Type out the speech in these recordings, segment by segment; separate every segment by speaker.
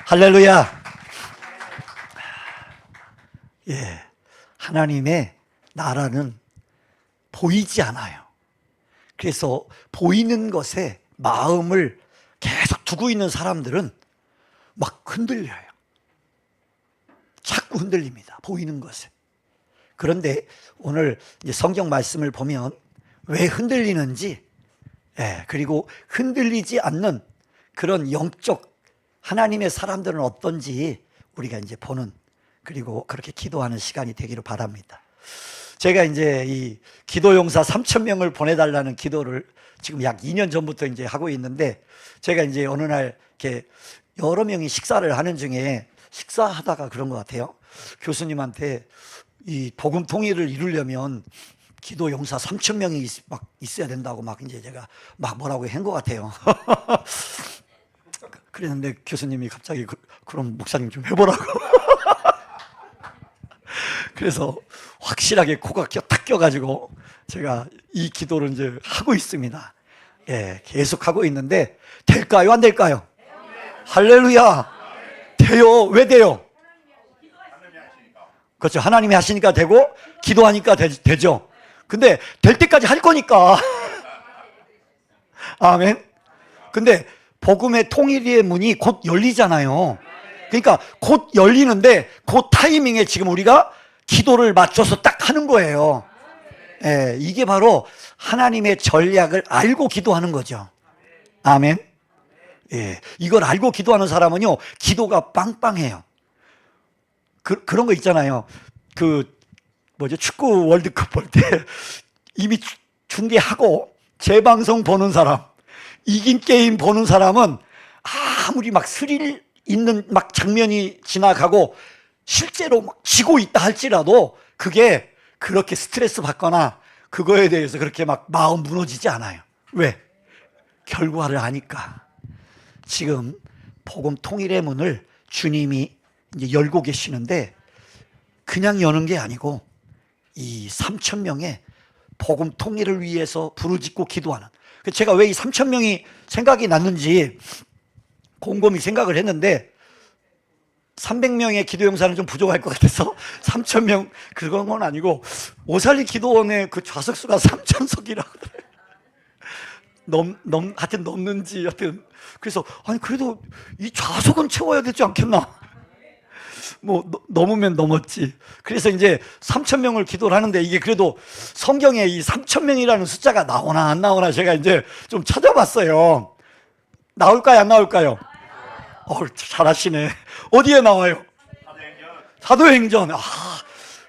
Speaker 1: 할렐루야. 예, 하나님의 나라는 보이지 않아요. 그래서 보이는 것에 마음을 계속 두고 있는 사람들은 막 흔들려요. 자꾸 흔들립니다. 보이는 것에. 그런데 오늘 이제 성경 말씀을 보면 왜 흔들리는지, 그리고 흔들리지 않는 그런 영적 하나님의 사람들은 어떤지 우리가 이제 보는, 그리고 그렇게 기도하는 시간이 되기를 바랍니다. 제가 이제 이 기도용사 3,000명을 보내달라는 기도를 지금 약 2년 전부터 이제 하고 있는데, 제가 이제 어느 날 이렇게 여러 명이 식사를 하는 중에 식사하다가 그런 것 같아요. 교수님한테 이 복음 통일을 이루려면 기도용사 3,000명이 막 있어야 된다고 막 이제 제가 막 뭐라고 한 것 같아요. 그랬는데 교수님이 갑자기 그럼 목사님 좀 해보라고. 그래서 확실하게 코가 딱 껴가지고 제가 이 기도를 이제 하고 있습니다. 예, 계속 하고 있는데 될까요? 안 될까요? 할렐루야. 돼요. 왜 돼요? 그렇죠. 하나님이 하시니까 되고 기도하니까 되죠. 근데 될 때까지 할 거니까. 아멘. 근데 복음의 통일의 문이 곧 열리잖아요. 그러니까 곧 열리는데 그 타이밍에 지금 우리가 기도를 맞춰서 딱 하는 거예요. 예, 이게 바로 하나님의 전략을 알고 기도하는 거죠. 아멘. 예, 이걸 알고 기도하는 사람은요, 기도가 빵빵해요. 그런 거 있잖아요. 축구 월드컵 볼 때 이미 중계하고 재방송 보는 사람, 이긴 게임 보는 사람은 아무리 막 스릴 있는 막 장면이 지나가고 실제로 막 지고 있다 할지라도 그게 그렇게 스트레스 받거나 그거에 대해서 그렇게 막 마음 무너지지 않아요. 왜? 결과를 아니까. 지금 복음 통일의 문을 주님이 이제 열고 계시는데 그냥 여는 게 아니고 이 3,000명의 복음 통일을 위해서 부르짖고 기도하는, 제가 왜 이 3,000명이 생각이 났는지 곰곰이 생각을 했는데 300명의 기도용사는 좀 부족할 것 같아서 3,000명 그런 건 아니고 오살리 기도원의 그 좌석수가 3,000석이라고 하여튼 넘는지 하여튼 그래서 아니 그래도 이 좌석은 채워야 되지 않겠나, 뭐 넘으면 넘었지. 그래서 이제 3,000명을 기도를 하는데 이게 그래도 성경에 이 3,000명이라는 숫자가 나오나 안 나오나 제가 이제 좀 찾아봤어요. 나올까요 안 나올까요? 잘하시네. 어디에 나와요? 사도행전.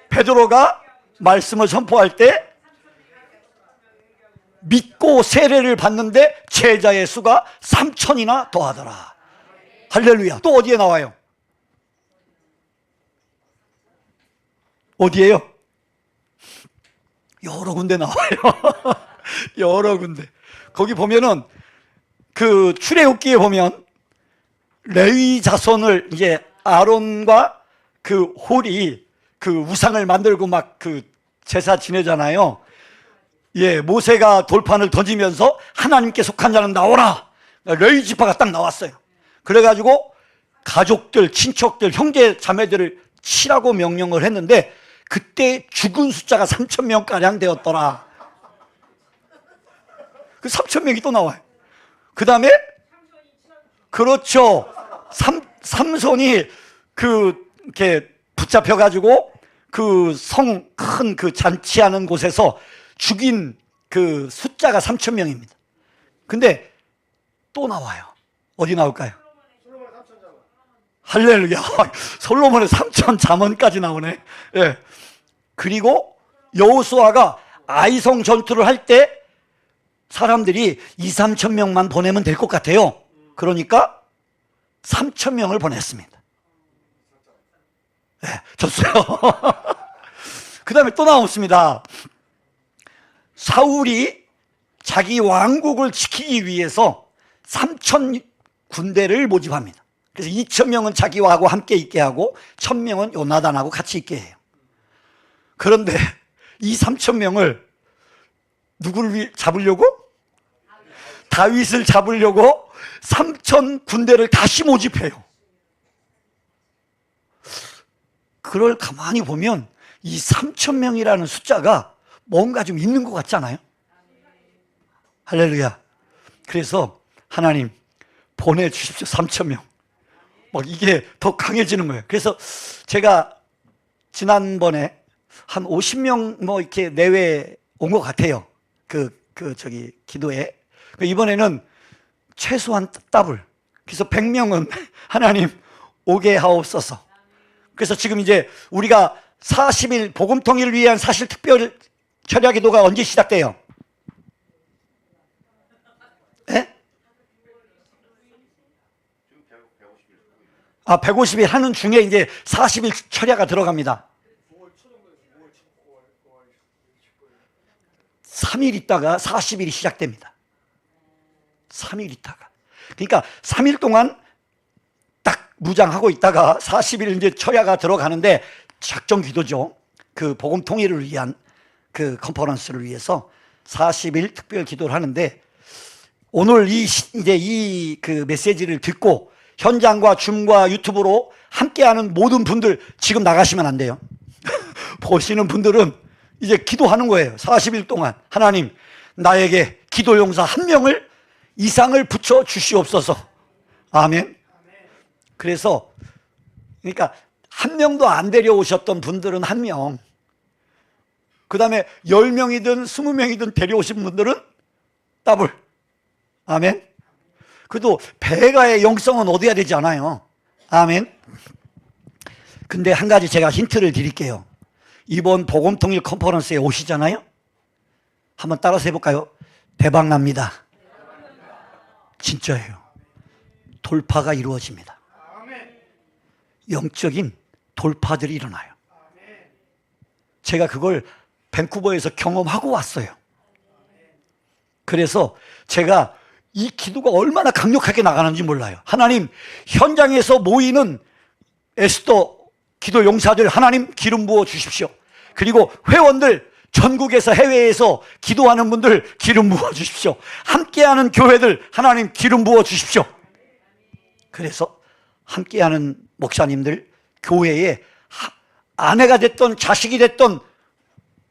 Speaker 1: 베드로가 말씀을 선포할 때 믿고 세례를 받는데 제자의 수가 3,000이나 더하더라. 할렐루야. 또 어디에 나와요? 어디에요? 여러 군데 나와요. 여러 군데. 거기 보면은 그 출애굽기에 보면 레위 자손을 이제 아론과 그 홀이 그 우상을 만들고 막 그 제사 지내잖아요. 예, 모세가 돌판을 던지면서 하나님께 속한 자는 나오라. 레위 지파가 딱 나왔어요. 그래가지고 가족들, 친척들, 형제 자매들을 치라고 명령을 했는데 그때 죽은 숫자가 3,000명가량 되었더라. 그 3,000명이 또 나와요. 그 다음에 그렇죠. 삼손이 이렇게 붙잡혀가지고 그 성 큰 그 잔치하는 곳에서 죽인 그 숫자가 3,000명입니다. 근데 또 나와요. 어디 나올까요? 할렐루야. 솔로몬의 3,000 잠언까지 나오네. 예. 그리고 여호수아가 아이성 전투를 할 때 사람들이 2,000~3,000명만 보내면 될 것 같아요. 그러니까 3,000명을 보냈습니다. 네, 졌어요. 그 다음에 또 나왔습니다. 사울이 자기 왕국을 지키기 위해서 3,000 군대를 모집합니다. 그래서 2,000명은 자기와 함께 있게 하고 1,000명은 요나단하고 같이 있게 해요. 그런데 이 3,000명을 누구를 잡으려고? 다윗을 잡으려고 3,000 군대를 다시 모집해요. 그걸 가만히 보면 이 3천 명이라는 숫자가 뭔가 좀 있는 것 같잖아요. 할렐루야. 그래서 하나님 보내주십시오. 3천 명. 막 이게 더 강해지는 거예요. 그래서 제가 지난번에 한 50명 뭐 이렇게 내외 온 것 같아요. 기도에. 이번에는 최소한 더블. 그래서 100명은 하나님 오게 하옵소서. 그래서 지금 이제 우리가 40일 복음 통일을 위한 사실 특별 철야 기도가 언제 시작돼요? 예? 150일 하는 중에 이제 40일 철야가 들어갑니다. 3일 있다가 40일이 시작됩니다. 3일 있다가. 그러니까 3일 동안 딱 무장하고 있다가 40일 이제 철야가 들어가는데 작정 기도죠. 그 복음 통일을 위한 그 컨퍼런스를 위해서 40일 특별 기도를 하는데 오늘 이제 이 그 메시지를 듣고 현장과 줌과 유튜브로 함께하는 모든 분들 지금 나가시면 안 돼요. 보시는 분들은 이제 기도하는 거예요. 40일 동안 하나님 나에게 기도 용사 한 명을 이상을 붙여 주시옵소서. 아멘. 그래서 그러니까 한 명도 안 데려오셨던 분들은 한 명, 그 다음에 10명이든 20명이든 데려오신 분들은 더블. 아멘. 그래도 배가의 영성은 얻어야 되지 않아요. 아멘. 근데 한 가지 제가 힌트를 드릴게요. 이번 복음통일 컨퍼런스에 오시잖아요. 한번 따라서 해볼까요? 대박 납니다. 진짜예요. 돌파가 이루어집니다. 영적인 돌파들이 일어나요. 제가 그걸 밴쿠버에서 경험하고 왔어요. 그래서 제가 이 기도가 얼마나 강력하게 나가는지 몰라요. 하나님, 현장에서 모이는 에스더 기도 용사들 하나님 기름 부어 주십시오. 그리고 회원들 전국에서 해외에서 기도하는 분들 기름 부어 주십시오. 함께하는 교회들 하나님 기름 부어 주십시오. 그래서 함께하는 목사님들 교회에 아내가 됐던 자식이 됐던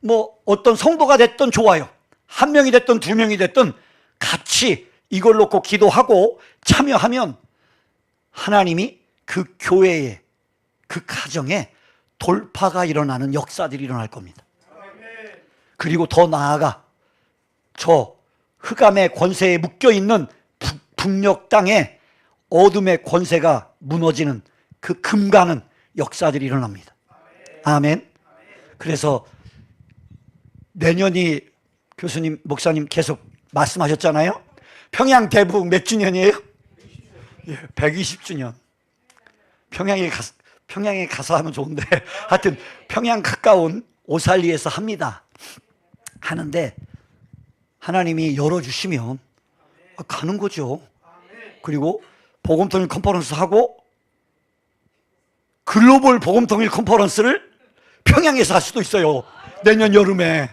Speaker 1: 뭐 어떤 성도가 됐던 좋아요. 한 명이 됐던 두 명이 됐던 같이 이걸 놓고 기도하고 참여하면 하나님이 그 교회에 그 가정에 돌파가 일어나는 역사들이 일어날 겁니다. 그리고 더 나아가 저 흑암의 권세에 묶여있는 북녘 땅에 어둠의 권세가 무너지는 그 금가는 역사들이 일어납니다. 아멘. 그래서 내년이 교수님, 목사님 계속 말씀하셨잖아요. 평양 대북 몇 주년이에요? 120주년. 평양에 가서 하면 좋은데 하여튼 평양 가까운 오살리에서 합니다. 하는데 하나님이 열어주시면 가는 거죠. 그리고 복음통일 컨퍼런스 하고 글로벌 복음통일 컨퍼런스를 평양에서 할 수도 있어요. 내년 여름에.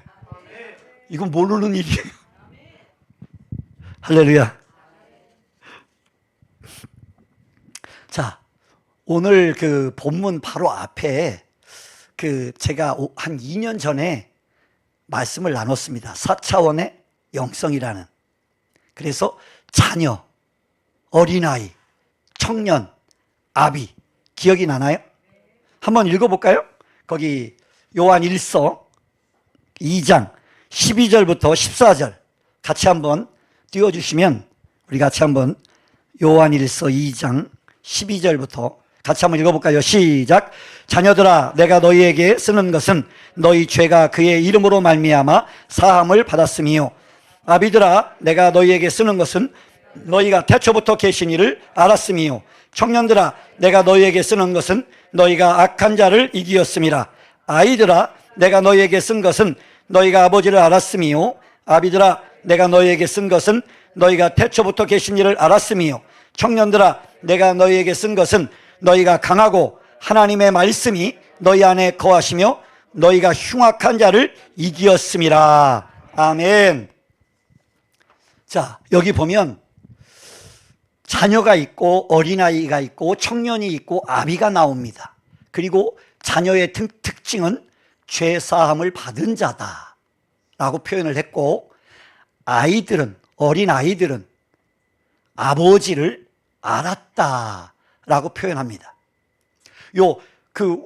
Speaker 1: 이건 모르는 일이에요. 할렐루야. 자, 오늘 그 본문 바로 앞에 제가 한 2년 전에 말씀을 나눴습니다. 4차원의 영성이라는. 그래서 자녀, 어린아이, 청년, 아비. 기억이 나나요? 한번 읽어볼까요? 거기 요한 1서 2장 12절부터 14절 같이 한번 띄워주시면 우리 같이 한번 요한 1서 2장 12절부터 같이 한번 읽어볼까요? 시작. 자녀들아, 내가 너희에게 쓰는 것은 너희 죄가 그의 이름으로 말미암아 사함을 받았음이요. 아비들아, 내가 너희에게 쓰는 것은 너희가 태초부터 계신 이를 알았음이요. 청년들아, 내가 너희에게 쓰는 것은 너희가 악한 자를 이기었음이라. 아이들아, 내가 너희에게 쓴 것은 너희가 아버지를 알았음이요. 아비들아, 내가 너희에게 쓴 것은 너희가 태초부터 계신 이를 알았음이요. 청년들아, 내가 너희에게 쓴 것은 너희가 강하고 하나님의 말씀이 너희 안에 거하시며 너희가 흉악한 자를 이기었음이라. 아멘. 자, 여기 보면 자녀가 있고 어린아이가 있고 청년이 있고 아비가 나옵니다. 그리고 자녀의 특징은 죄사함을 받은 자다라고 표현을 했고, 아이들은, 어린 아이들은 아버지를 알았다라고 표현합니다.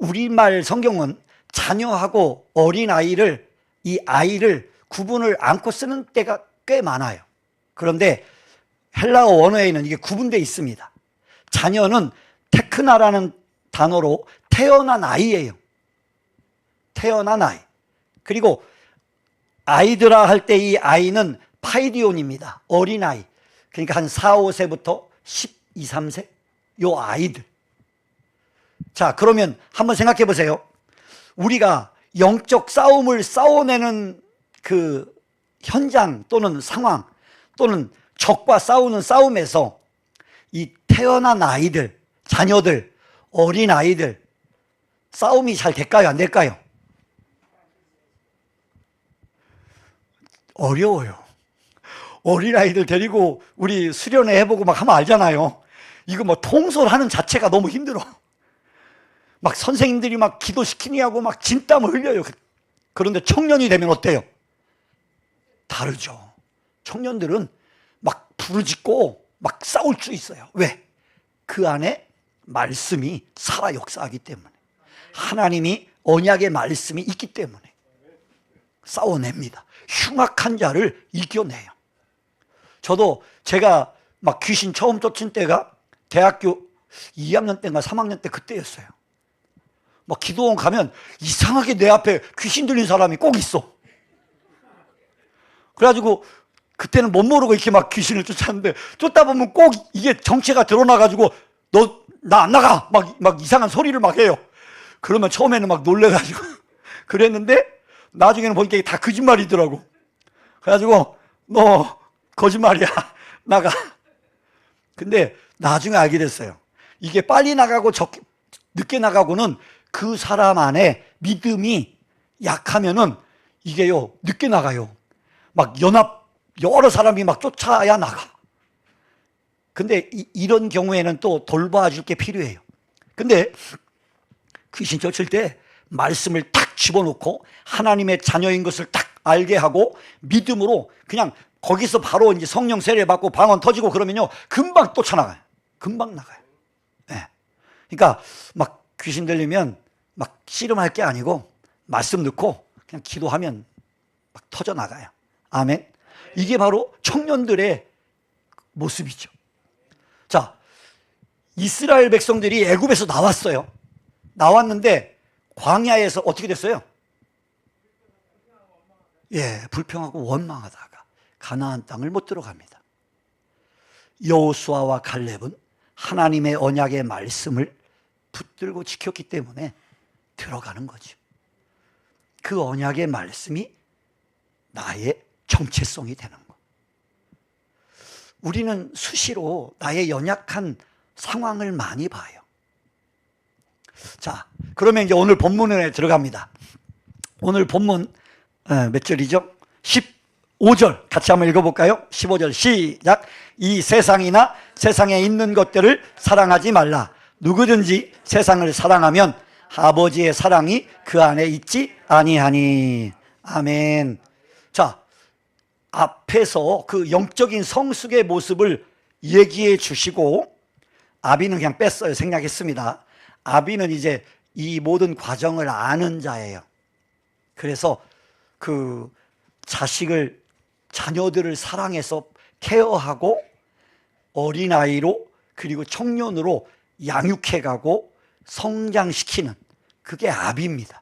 Speaker 1: 우리말 성경은 자녀하고 어린 아이를, 이 아이를 구분을 않고 쓰는 때가 꽤 많아요. 그런데 헬라어 원어에는 이게 구분되어 있습니다. 자녀는 테크나라는 단어로 태어난 아이예요. 태어난 아이. 그리고 아이들아 할 때 이 아이는 파이디온입니다. 어린아이. 그러니까 한 4, 5세부터 12, 3세? 요 아이들. 자, 그러면 한번 생각해 보세요. 우리가 영적 싸움을 싸워내는 그 현장 또는 상황 또는 적과 싸우는 싸움에서 이 태어난 아이들, 자녀들, 어린 아이들 싸움이 잘 될까요? 안 될까요? 어려워요. 어린아이들 데리고 우리 수련회 해보고 막 하면 알잖아요. 이거 뭐 통솔하는 자체가 너무 힘들어. 막 선생님들이 막 기도시키니 하고 막 진땀을 흘려요. 그런데 청년이 되면 어때요? 다르죠. 청년들은 막 부르짖고 막 싸울 수 있어요. 왜? 그 안에 말씀이 살아 역사하기 때문에, 하나님이 언약의 말씀이 있기 때문에 싸워냅니다. 흉악한 자를 이겨내요. 저도 제가 막 귀신 처음 쫓은 때가 대학교 2학년 때인가 3학년 때 그때였어요. 막 기도원 가면 이상하게 내 앞에 귀신 들린 사람이 꼭 있어. 그래가지고 그때는 못 모르고 이렇게 막 귀신을 쫓았는데, 쫓다 보면 꼭 이게 정체가 드러나가지고 너 나 안 나가 막 이상한 소리를 막 해요. 그러면 처음에는 막 놀래가지고 그랬는데 나중에는 보니까 이게 다 거짓말이더라고. 그래가지고 너 거짓말이야, 나가. 근데 나중에 알게 됐어요. 이게 빨리 나가고 늦게 나가고는 그 사람 안에 믿음이 약하면은 이게요 늦게 나가요. 막 여러 사람이 막 쫓아야 나가. 근데 이런 경우에는 또 돌봐줄 게 필요해요. 근데 귀신 쫓을 때 말씀을 딱 집어넣고 하나님의 자녀인 것을 딱 알게 하고 믿음으로 그냥 거기서 바로 이제 성령 세례 받고 방언 터지고 그러면요 금방 쫓아나가요. 금방 나가요. 네. 그러니까 막 귀신 들리면 막 씨름할 게 아니고 말씀 넣고 그냥 기도하면 막 터져 나가요. 아멘. 이게 바로 청년들의 모습이죠. 자, 이스라엘 백성들이 애굽에서 나왔어요. 나왔는데 광야에서 어떻게 됐어요? 예, 불평하고 원망하다가 가나안 땅을 못 들어갑니다. 여호수아와 갈렙은 하나님의 언약의 말씀을 붙들고 지켰기 때문에 들어가는 거죠. 그 언약의 말씀이 나의 정체성이 되는 거. 우리는 수시로 나의 연약한 상황을 많이 봐요. 자, 그러면 이제 오늘 본문에 들어갑니다. 오늘 본문 몇 절이죠? 15절 같이 한번 읽어볼까요? 15절 시작. 이 세상이나 세상에 있는 것들을 사랑하지 말라. 누구든지 세상을 사랑하면 아버지의 사랑이 그 안에 있지 아니하니. 아멘. 자, 앞에서 그 영적인 성숙의 모습을 얘기해 주시고 아비는 그냥 뺐어요. 생략했습니다. 아비는 이제 이 모든 과정을 아는 자예요. 그래서 그 자녀들을 사랑해서 케어하고 어린아이로 그리고 청년으로 양육해가고 성장시키는 그게 아비입니다.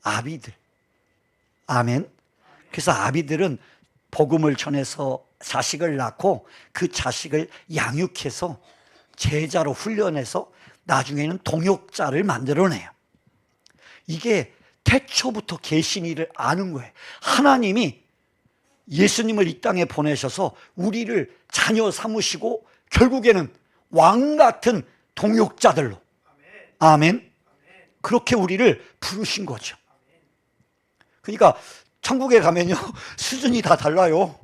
Speaker 1: 아비들. 아멘. 그래서 아비들은 복음을 전해서 자식을 낳고 그 자식을 양육해서 제자로 훈련해서 나중에는 동역자를 만들어내요. 이게 태초부터 계신 이를 아는 거예요. 하나님이 예수님을 이 땅에 보내셔서 우리를 자녀 삼으시고 결국에는 왕 같은 동역자들로, 아멘, 그렇게 우리를 부르신 거죠. 그러니까 천국에 가면요 수준이 다 달라요.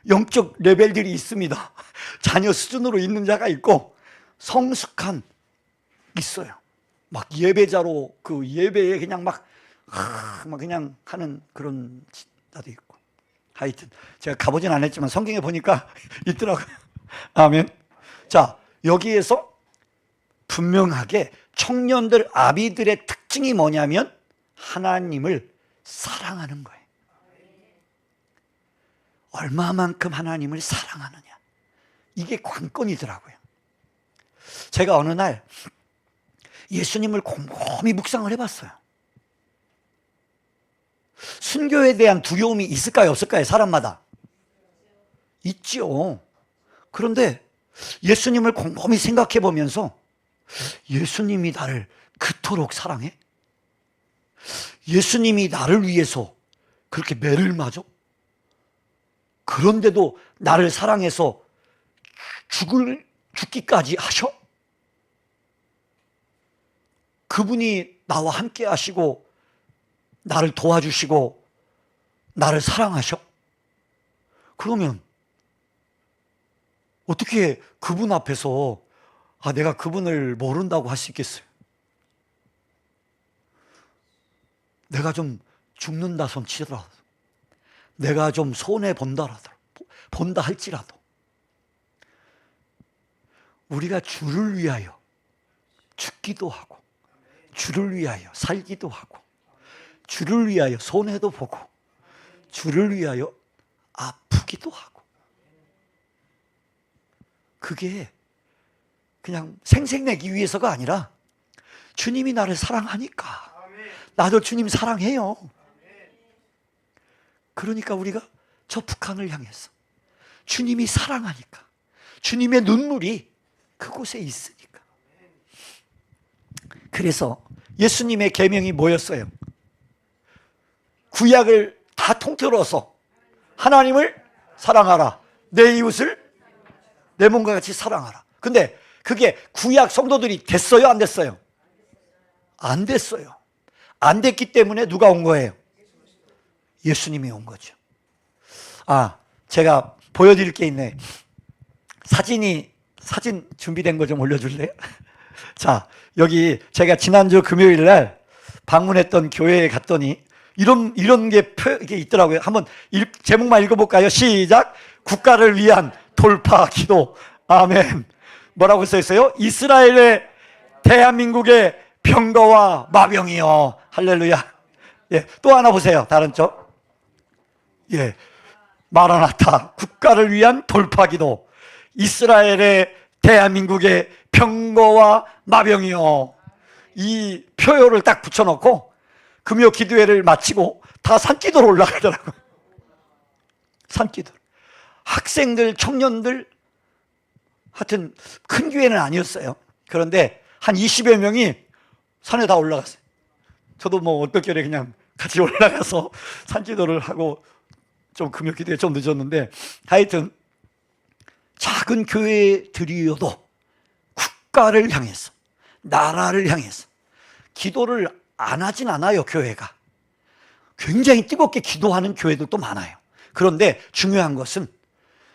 Speaker 1: 영적 레벨들이 있습니다. 자녀 수준으로 있는 자가 있고 성숙한 있어요. 막 예배자로 그 예배에 그냥 막 그냥 하는 그런 나도 있고. 하여튼 제가 가보진 않았지만 성경에 보니까 있더라고요. 아멘. 자, 여기에서 분명하게 청년들, 아비들의 특징이 뭐냐면 하나님을 사랑하는 거예요. 얼마만큼 하나님을 사랑하느냐, 이게 관건이더라고요. 제가 어느 날 예수님을 곰곰이 묵상을 해봤어요. 순교에 대한 두려움이 있을까요, 없을까요? 사람마다 있죠. 그런데 예수님을 곰곰이 생각해 보면서 예수님이 나를 그토록 사랑해? 예수님이 나를 위해서 그렇게 매를 맞아? 그런데도 나를 사랑해서 죽기까지 하셔? 그분이 나와 함께 하시고 나를 도와주시고 나를 사랑하셔? 그러면 어떻게 그분 앞에서 내가 그분을 모른다고 할 수 있겠어요? 내가 좀 죽는다 손 치더라도, 내가 좀 손해본다 할지라도 우리가 주를 위하여 죽기도 하고, 주를 위하여 살기도 하고, 주를 위하여 손해도 보고, 주를 위하여 아프기도 하고, 그게 그냥 생색내기 위해서가 아니라 주님이 나를 사랑하니까. 나도 주님 사랑해요. 그러니까 우리가 저 북한을 향해서 주님이 사랑하니까, 주님의 눈물이 그곳에 있으니까. 그래서 예수님의 계명이 뭐였어요? 구약을 다 통틀어서 하나님을 사랑하라, 내 이웃을 내 몸과 같이 사랑하라. 근데 그게 구약 성도들이 됐어요, 안 됐어요? 안 됐어요. 안 됐기 때문에 누가 온 거예요? 예수님이 온 거죠. 제가 보여드릴 게 있네. 사진 준비된 거 좀 올려줄래요? 자, 여기 제가 지난주 금요일 날 방문했던 교회에 갔더니 이런 게 이게 있더라고요. 한번 제목만 읽어볼까요? 시작. 국가를 위한 돌파 기도. 아멘. 뭐라고 써 있어요? 이스라엘의, 대한민국의 병거와 마병이요. 할렐루야. 예, 또 하나 보세요. 다른 쪽. 예, 마라나타, 국가를 위한 돌파 기도. 이스라엘의, 대한민국의 병거와 마병이요. 이 표요를 딱 붙여놓고 금요 기도회를 마치고 다 산기도로 올라가더라고요. 산기도. 학생들, 청년들, 하여튼 큰 교회는 아니었어요. 그런데 한 20여 명이 산에 다 올라갔어요. 저도 뭐 어떨결에 그냥 같이 올라가서 산기도를 하고 좀 금요 기도에 좀 늦었는데, 하여튼 작은 교회들이어도 국가를 향해서, 나라를 향해서 기도를 안 하진 않아요. 교회가 굉장히 뜨겁게 기도하는 교회들도 많아요. 그런데 중요한 것은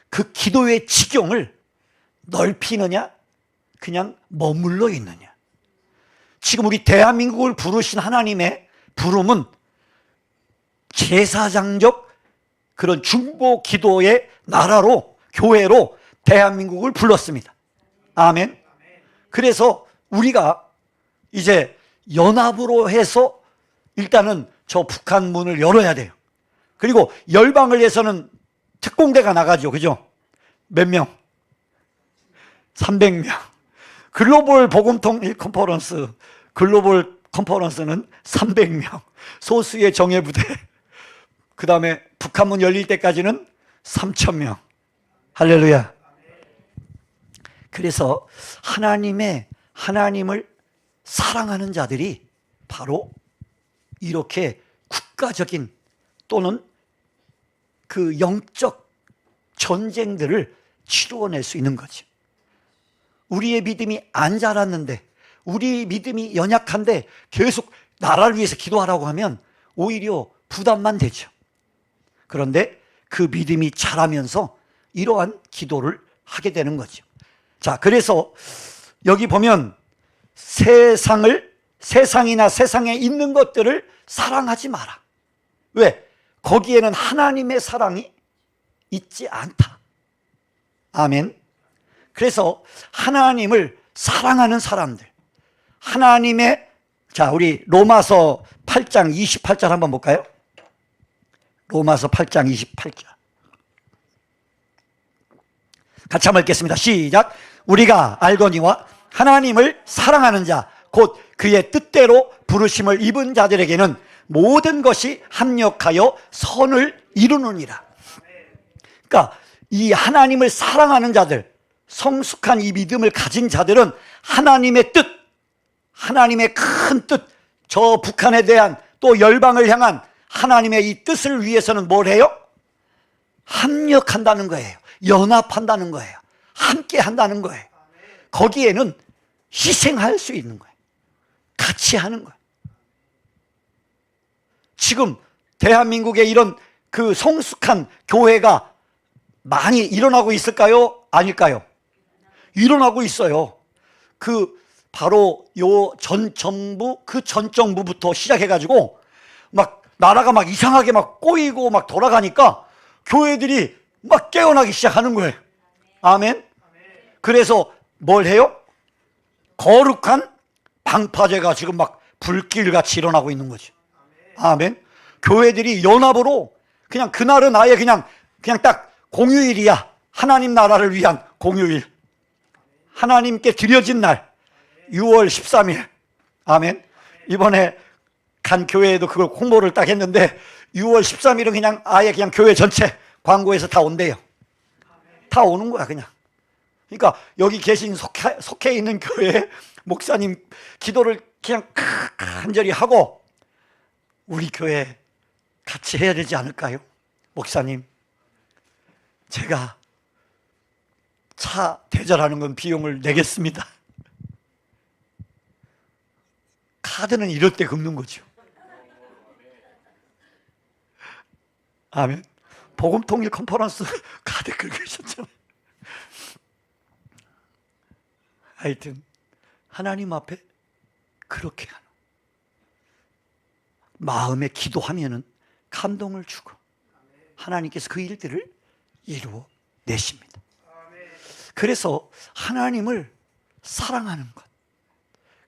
Speaker 1: 그 기도의 지경을 넓히느냐, 그냥 머물러 있느냐. 지금 우리 대한민국을 부르신 하나님의 부름은 제사장적 그런 중보 기도의 나라로, 교회로 대한민국을 불렀습니다. 아멘. 그래서 우리가 이제 연합으로 해서 일단은 저 북한 문을 열어야 돼요. 그리고 열방을 위해서는 특공대가 나가죠. 그죠? 몇 명? 300명. 글로벌 복음통일 컨퍼런스, 글로벌 컨퍼런스는 300명. 소수의 정예부대. 그 다음에 북한문 열릴 때까지는 3,000명. 할렐루야. 그래서 하나님을 사랑하는 자들이 바로 이렇게 국가적인 또는 그 영적 전쟁들을 치루어낼 수 있는 거죠. 우리의 믿음이 안 자랐는데, 우리 믿음이 연약한데 계속 나라를 위해서 기도하라고 하면 오히려 부담만 되죠. 그런데 그 믿음이 자라면서 이러한 기도를 하게 되는 거죠. 자, 그래서 여기 보면 세상을 세상이나 세상에 있는 것들을 사랑하지 마라. 왜? 거기에는 하나님의 사랑이 있지 않다. 아멘. 그래서 하나님을 사랑하는 사람들, 하나님의, 자, 우리 로마서 8장 28절 한번 볼까요? 로마서 8장 28절. 같이 한번 읽겠습니다. 시작. 우리가 알거니와 하나님을 사랑하는 자, 곧 그의 뜻대로 부르심을 입은 자들에게는 모든 것이 합력하여 선을 이루느니라. 그러니까 이 하나님을 사랑하는 자들, 성숙한 이 믿음을 가진 자들은 하나님의 뜻, 하나님의 큰 뜻, 저 북한에 대한 또 열방을 향한 하나님의 이 뜻을 위해서는 뭘 해요? 합력한다는 거예요. 연합한다는 거예요. 함께 한다는 거예요. 거기에는 희생할 수 있는 거예요. 같이 하는 거예요. 지금 대한민국에 이런 그 성숙한 교회가 많이 일어나고 있을까요? 아닐까요? 일어나고 있어요. 그 바로 요 전 정부, 그 전 정부부터 시작해가지고 막 나라가 막 이상하게 막 꼬이고 막 돌아가니까 교회들이 막 깨어나기 시작하는 거예요. 아멘. 그래서 뭘 해요? 거룩한 방파제가 지금 막 불길같이 일어나고 있는 거지. 아멘. 교회들이 연합으로 그냥 그날은 아예 그냥 딱 공휴일이야. 하나님 나라를 위한 공휴일. 하나님께 드려진 날 6월 13일. 아멘. 이번에 간 교회에도 그걸 홍보를 딱 했는데 6월 13일은 그냥 아예 그냥 교회 전체 광고에서 다 온대요. 다 오는 거야 그냥. 그러니까 여기 계신 속해 있는 교회 목사님 기도를 그냥 간절히 하고 우리 교회 같이 해야 되지 않을까요? 목사님, 제가 차 대절하는 건 비용을 내겠습니다. 카드는 이럴 때 긁는 거죠. 아멘. 복음통일 컨퍼런스 카드 긁으셨잖아요. 하여튼 하나님 앞에 그렇게 하는, 마음에 기도하면은 감동을 주고 하나님께서 그 일들을 이루어 내십니다. 그래서 하나님을 사랑하는 것,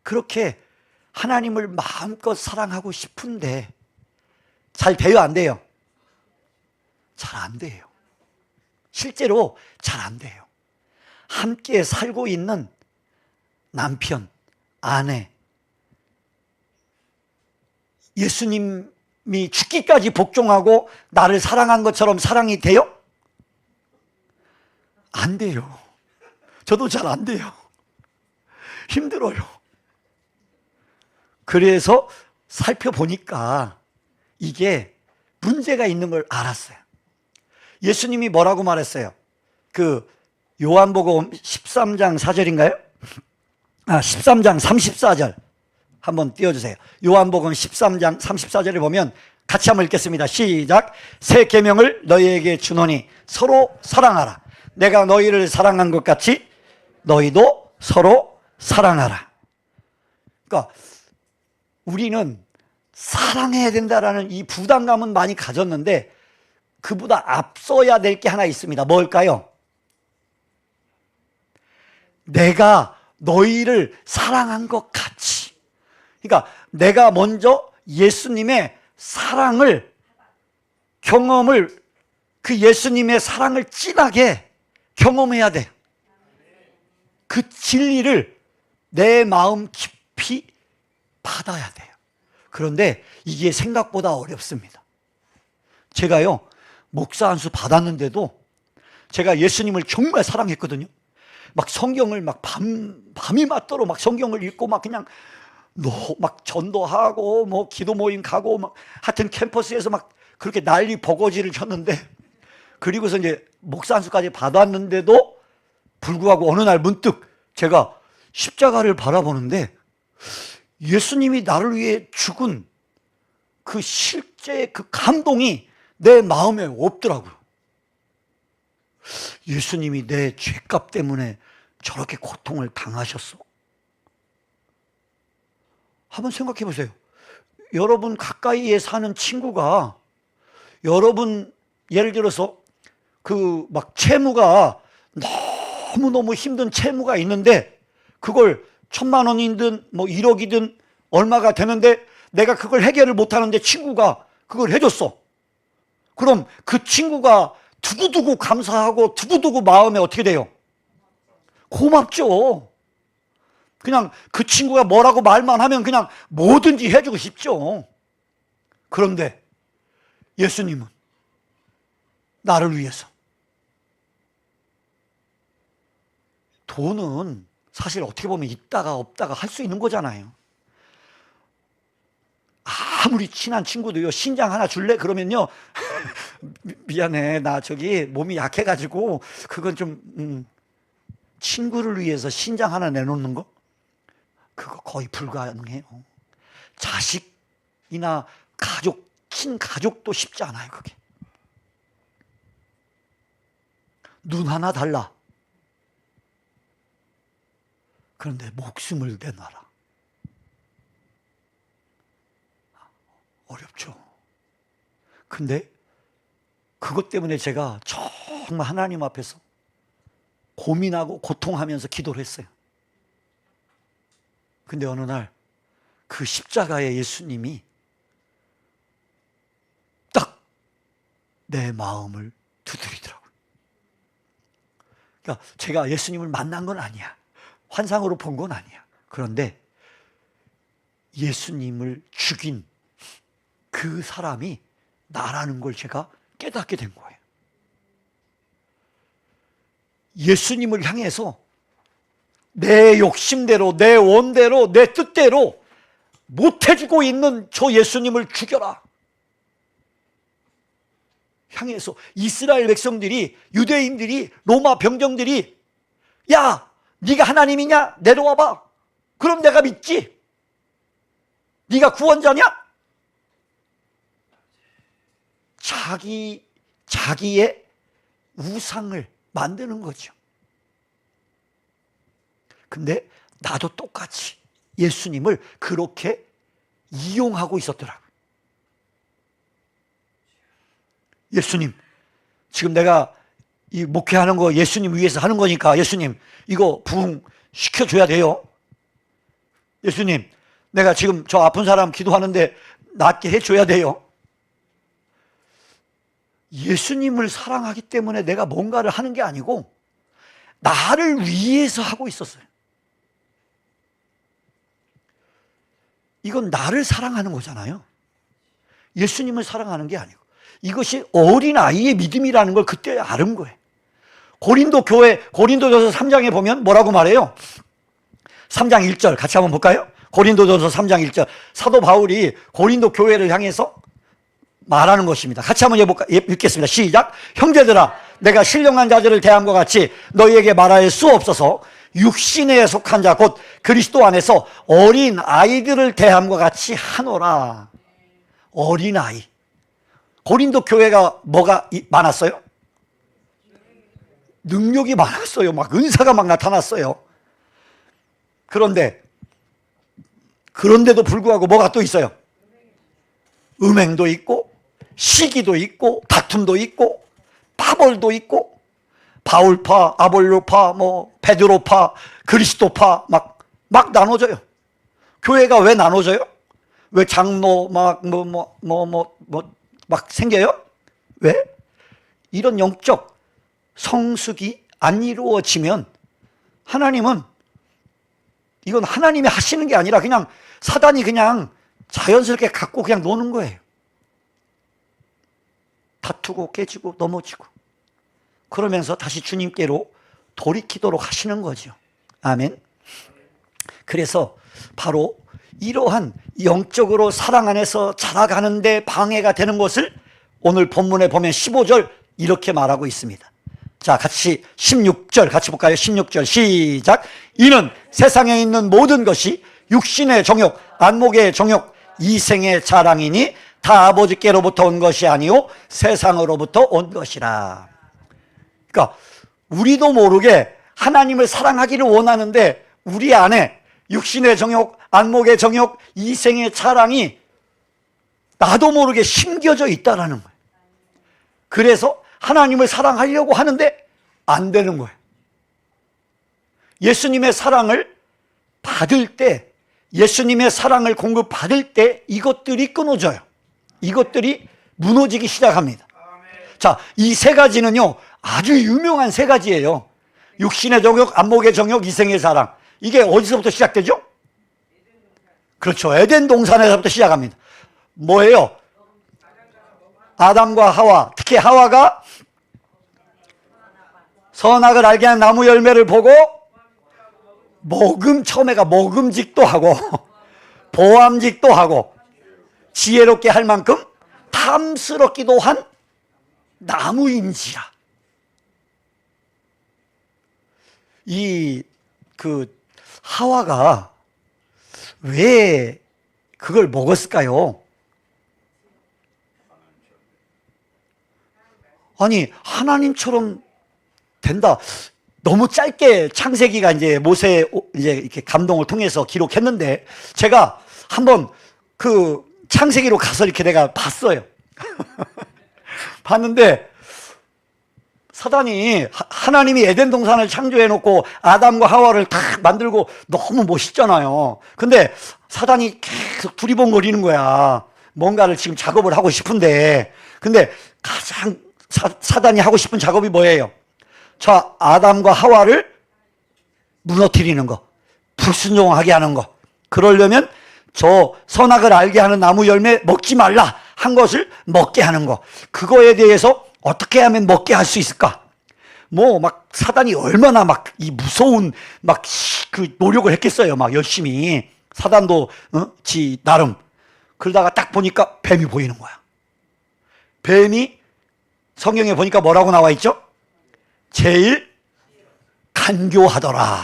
Speaker 1: 그렇게 하나님을 마음껏 사랑하고 싶은데 잘 돼요, 안 돼요? 잘 안 돼요. 실제로 잘 안 돼요. 함께 살고 있는 남편, 아내, 예수님이 죽기까지 복종하고 나를 사랑한 것처럼 사랑이 돼요? 안 돼요. 저도 잘 안 돼요. 힘들어요. 그래서 살펴보니까 이게 문제가 있는 걸 알았어요. 예수님이 뭐라고 말했어요? 그 요한복음 13장 4절인가요? 13장 34절 한번 띄워주세요. 요한복음 13장 34절에 보면 같이 한번 읽겠습니다. 시작. 새 계명을 너희에게 주노니 서로 사랑하라. 내가 너희를 사랑한 것 같이 너희도 서로 사랑하라. 그러니까 우리는 사랑해야 된다라는 이 부담감은 많이 가졌는데 그보다 앞서야 될 게 하나 있습니다. 뭘까요? 내가 너희를 사랑한 것 같이. 그러니까 내가 먼저 예수님의 사랑을, 경험을, 그 예수님의 사랑을 진하게 경험해야 돼. 그 진리를 내 마음 깊이 받아야 돼요. 그런데 이게 생각보다 어렵습니다. 제가요, 목사 안수 받았는데도 제가 예수님을 정말 사랑했거든요. 막 성경을 막 밤이 맞도록 막 성경을 읽고 막 그냥 막 전도하고 뭐 기도 모임 가고 막 하여튼 캠퍼스에서 막 그렇게 난리 버거지를 쳤는데, 그리고서 이제 목사 안수까지 받았는데도 불구하고 어느 날 문득 제가 십자가를 바라보는데 예수님이 나를 위해 죽은 그 실제 그 감동이 내 마음에 없더라고요. 예수님이 내 죄값 때문에 저렇게 고통을 당하셨어? 한번 생각해 보세요. 여러분 가까이에 사는 친구가 여러분 예를 들어서 그 막 채무가 너무너무 힘든 채무가 있는데 그걸 1,000만 원이든 뭐 1억이든 얼마가 되는데 내가 그걸 해결을 못하는데 친구가 그걸 해줬어. 그럼 그 친구가 두고두고 감사하고 두고두고 마음에 어떻게 돼요? 고맙죠. 그냥 그 친구가 뭐라고 말만 하면 그냥 뭐든지 해주고 싶죠. 그런데 예수님은 나를 위해서 돈은 사실 어떻게 보면 있다가 없다가 할 수 있는 거잖아요. 아무리 친한 친구도요, 신장 하나 줄래? 그러면요, 미안해, 나 저기 몸이 약해가지고 그건 좀 친구를 위해서 신장 하나 내놓는 거? 그거 거의 불가능해요. 자식이나 가족, 친가족도 쉽지 않아요, 그게. 눈 하나 달라. 그런데 목숨을 내놔라. 어렵죠. 근데 그것 때문에 제가 정말 하나님 앞에서 고민하고 고통하면서 기도를 했어요. 근데 어느 날 그 십자가의 예수님이 딱 내 마음을 두드리더라고요. 그러니까 제가 예수님을 만난 건 아니야. 환상으로 본 건 아니야. 그런데 예수님을 죽인 그 사람이 나라는 걸 제가 깨닫게 된 거예요. 예수님을 향해서 내 욕심대로, 내 원대로, 내 뜻대로 못해주고 있는 저 예수님을 죽여라. 향해서 이스라엘 백성들이, 유대인들이, 로마 병정들이 야, 네가 하나님이냐? 내려와봐. 그럼 내가 믿지. 네가 구원자냐? 자기의 우상을 만드는 거죠. 근데 나도 똑같이 예수님을 그렇게 이용하고 있었더라고요. 예수님, 지금 내가 이 목회하는 거 예수님 위해서 하는 거니까 예수님 이거 부흥시켜줘야 돼요. 예수님, 내가 지금 저 아픈 사람 기도하는데 낫게 해줘야 돼요. 예수님을 사랑하기 때문에 내가 뭔가를 하는 게 아니고 나를 위해서 하고 있었어요. 이건 나를 사랑하는 거잖아요. 예수님을 사랑하는 게 아니고 이것이 어린아이의 믿음이라는 걸 그때 알은 거예요. 고린도전서 3장에 보면 뭐라고 말해요? 3장 1절 같이 한번 볼까요? 고린도전서 3장 1절 사도 바울이 고린도 교회를 향해서 말하는 것입니다. 같이 한번 읽겠습니다. 시작. 형제들아, 내가 신령한 자들을 대함과 같이 너희에게 말할 수 없어서 육신에 속한 자 곧 그리스도 안에서 어린 아이들을 대함과 같이 하노라. 어린 아이. 고린도 교회가 뭐가 많았어요? 능력이 많았어요. 막 은사가 막 나타났어요. 그런데도 불구하고 뭐가 또 있어요? 음행도 있고 시기도 있고 다툼도 있고 파벌도 있고 바울파, 아볼로파, 뭐 베드로파, 그리스도파 막 나눠져요. 교회가 왜 나눠져요? 왜 장로 막 생겨요? 왜? 이런 영적 성숙이 안 이루어지면 하나님은 이건 하나님이 하시는 게 아니라 그냥 사단이 그냥 자연스럽게 갖고 그냥 노는 거예요. 다투고 깨지고 넘어지고 그러면서 다시 주님께로 돌이키도록 하시는 거죠. 아멘. 그래서 바로 이러한 영적으로 사랑 안에서 자라가는데 방해가 되는 것을 오늘 본문에 보면 15절 이렇게 말하고 있습니다. 자, 같이 16절 같이 볼까요? 16절 시작. 이는 세상에 있는 모든 것이 육신의 정욕, 안목의 정욕, 이생의 자랑이니 다 아버지께로부터 온 것이 아니요 세상으로부터 온 것이라. 그러니까 우리도 모르게 하나님을 사랑하기를 원하는데 우리 안에 육신의 정욕, 안목의 정욕, 이생의 사랑이 나도 모르게 심겨져 있다라는 거예요. 그래서 하나님을 사랑하려고 하는데 안 되는 거예요. 예수님의 사랑을 받을 때, 예수님의 사랑을 공급받을 때 이것들이 끊어져요. 이것들이 무너지기 시작합니다. 자, 이 세 가지는요, 아주 유명한 세 가지예요. 육신의 정욕, 안목의 정욕, 이생의 사랑. 이게 어디서부터 시작되죠? 그렇죠. 에덴 동산에서부터 시작합니다. 뭐예요? 아담과 하와, 특히 하와가 선악을 알게 하는 나무 열매를 보고 처음에가 먹음직도 하고 보암직도 하고 지혜롭게 할 만큼 탐스럽기도 한 나무인지라. 하와가 왜 그걸 먹었을까요? 아니, 하나님처럼 된다. 너무 짧게 창세기가 이제 모세 이제 이렇게 감동을 통해서 기록했는데, 제가 한번 그 창세기로 가서 이렇게 내가 봤어요. 봤는데, 사단이, 하나님이 에덴 동산을 창조해 놓고 아담과 하와를 다 만들고 너무 멋있잖아요. 근데 사단이 계속 두리번거리는 거야. 뭔가를 지금 작업을 하고 싶은데. 근데 가장 사단이 하고 싶은 작업이 뭐예요? 자, 아담과 하와를 무너뜨리는 거, 불순종하게 하는 거. 그러려면 저 선악을 알게 하는 나무 열매 먹지 말라 한 것을 먹게 하는 거. 그거에 대해서 어떻게 하면 먹게 할 수 있을까? 막 사단이 얼마나 이 무서운 그 노력을 했겠어요. 열심히. 사단도 지 나름. 그러다가 딱 보니까 뱀이 보이는 거야. 뱀이 성경에 보니까 뭐라고 나와 있죠? 제일 간교하더라.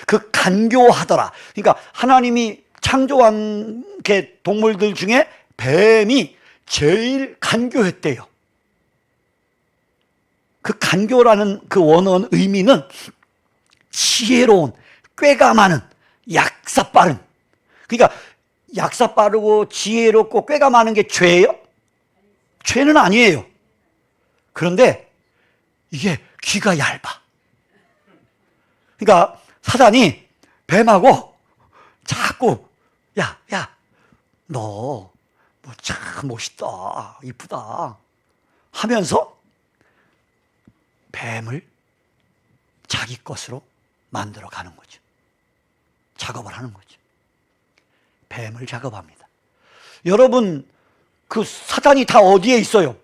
Speaker 1: 그 간교하더라. 그러니까 하나님이 창조한 게 동물들 중에 뱀이 제일 간교했대요. 그 간교라는 그 원어는 의미는 지혜로운, 꾀가 많은, 약사 빠른. 그러니까 약사 빠르고 지혜롭고 꾀가 많은 게 죄예요? 죄는 아니에요. 그런데 이게 귀가 얇아. 그러니까 사단이 뱀하고 자꾸 야, 너 참 멋있다, 이쁘다 하면서 뱀을 자기 것으로 만들어 가는 거죠. 작업을 하는 거죠. 뱀을 작업합니다. 여러분, 그 사단이 다 어디에 있어요?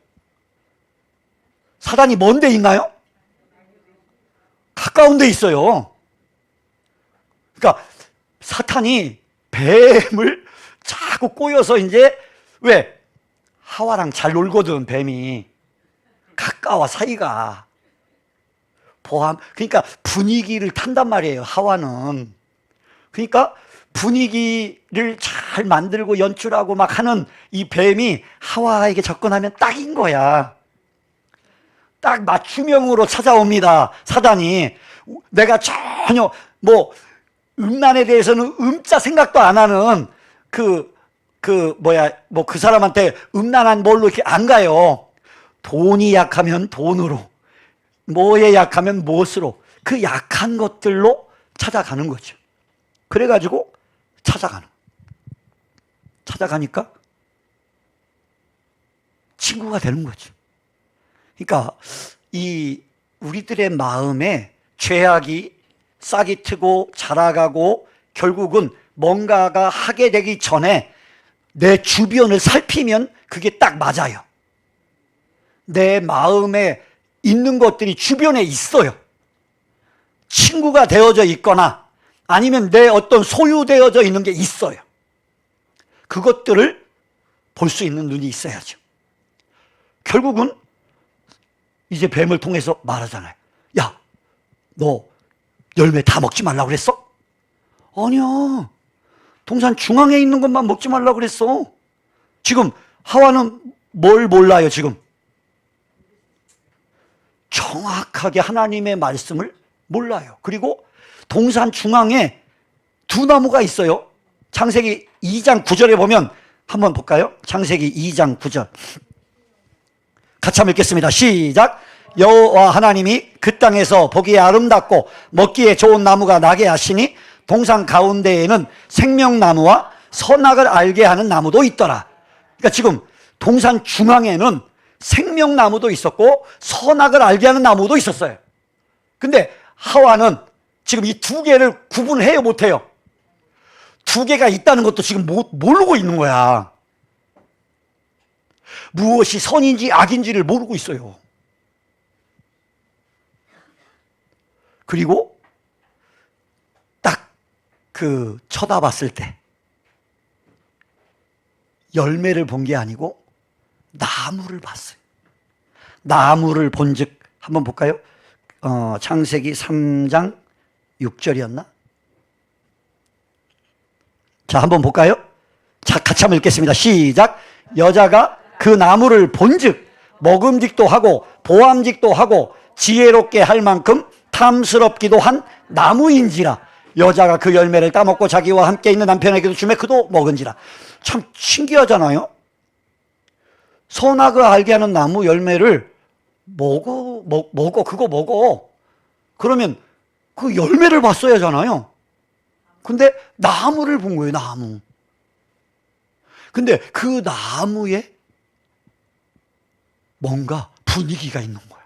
Speaker 1: 사단이 먼 데 있나요? 가까운 데 있어요. 그러니까 사탄이 뱀을 자꾸 꼬여서 이제 왜? 하와랑 잘 놀거든, 뱀이. 가까워, 사이가. 그러니까 분위기를 탄단 말이에요, 하와는. 그러니까 분위기를 잘 만들고 연출하고 하는 이 뱀이 하와에게 접근하면 딱인 거야. 딱 맞춤형으로 찾아옵니다, 사단이. 내가 전혀 음란에 대해서는 음자 생각도 안 하는 그 사람한테 음란한 뭘로 이렇게 안 가요. 돈이 약하면 돈으로, 뭐에 약하면 무엇으로, 그 약한 것들로 찾아가는 거죠. 그래가지고 찾아가니까 친구가 되는 거죠. 그러니까 이 우리들의 마음에 죄악이 싹이 트고 자라가고 결국은 뭔가가 하게 되기 전에 내 주변을 살피면 그게 딱 맞아요. 내 마음에 있는 것들이 주변에 있어요. 친구가 되어져 있거나 아니면 내 어떤 소유되어져 있는 게 있어요. 그것들을 볼 수 있는 눈이 있어야죠. 결국은 이제 뱀을 통해서 말하잖아요. 야, 너 열매 다 먹지 말라고 그랬어? 아니야. 동산 중앙에 있는 것만 먹지 말라고 그랬어. 지금 하와는 뭘 몰라요, 지금? 정확하게 하나님의 말씀을 몰라요. 그리고 동산 중앙에 두 나무가 있어요. 창세기 2장 9절에 보면 한번 볼까요? 창세기 2장 9절. 같이 한번 읽겠습니다. 시작. 여호와 하나님이 그 땅에서 보기에 아름답고 먹기에 좋은 나무가 나게 하시니 동산 가운데에는 생명나무와 선악을 알게 하는 나무도 있더라. 그러니까 지금 동산 중앙에는 생명나무도 있었고 선악을 알게 하는 나무도 있었어요. 근데 하와는 지금 이 두 개를 구분해요, 못해요? 두 개가 있다는 것도 지금 모르고 있는 거야. 무엇이 선인지 악인지를 모르고 있어요. 그리고 딱 그 쳐다봤을 때 열매를 본 게 아니고 나무를 봤어요. 나무를 본즉 한번 볼까요? 창세기 3장 6절이었나? 자, 한번 볼까요? 자, 같이 한번 읽겠습니다. 시작. 여자가 그 나무를 본즉 먹음직도 하고 보암직도 하고 지혜롭게 할 만큼 탐스럽기도 한 나무인지라. 여자가 그 열매를 따먹고 자기와 함께 있는 남편에게도 주매 그도 먹은지라. 참 신기하잖아요. 선악을 알게 하는 나무 열매를 그거 먹어. 그러면 그 열매를 봤어야 하잖아요. 근데 나무를 본 거예요, 나무. 근데 그 나무에 뭔가 분위기가 있는 거야.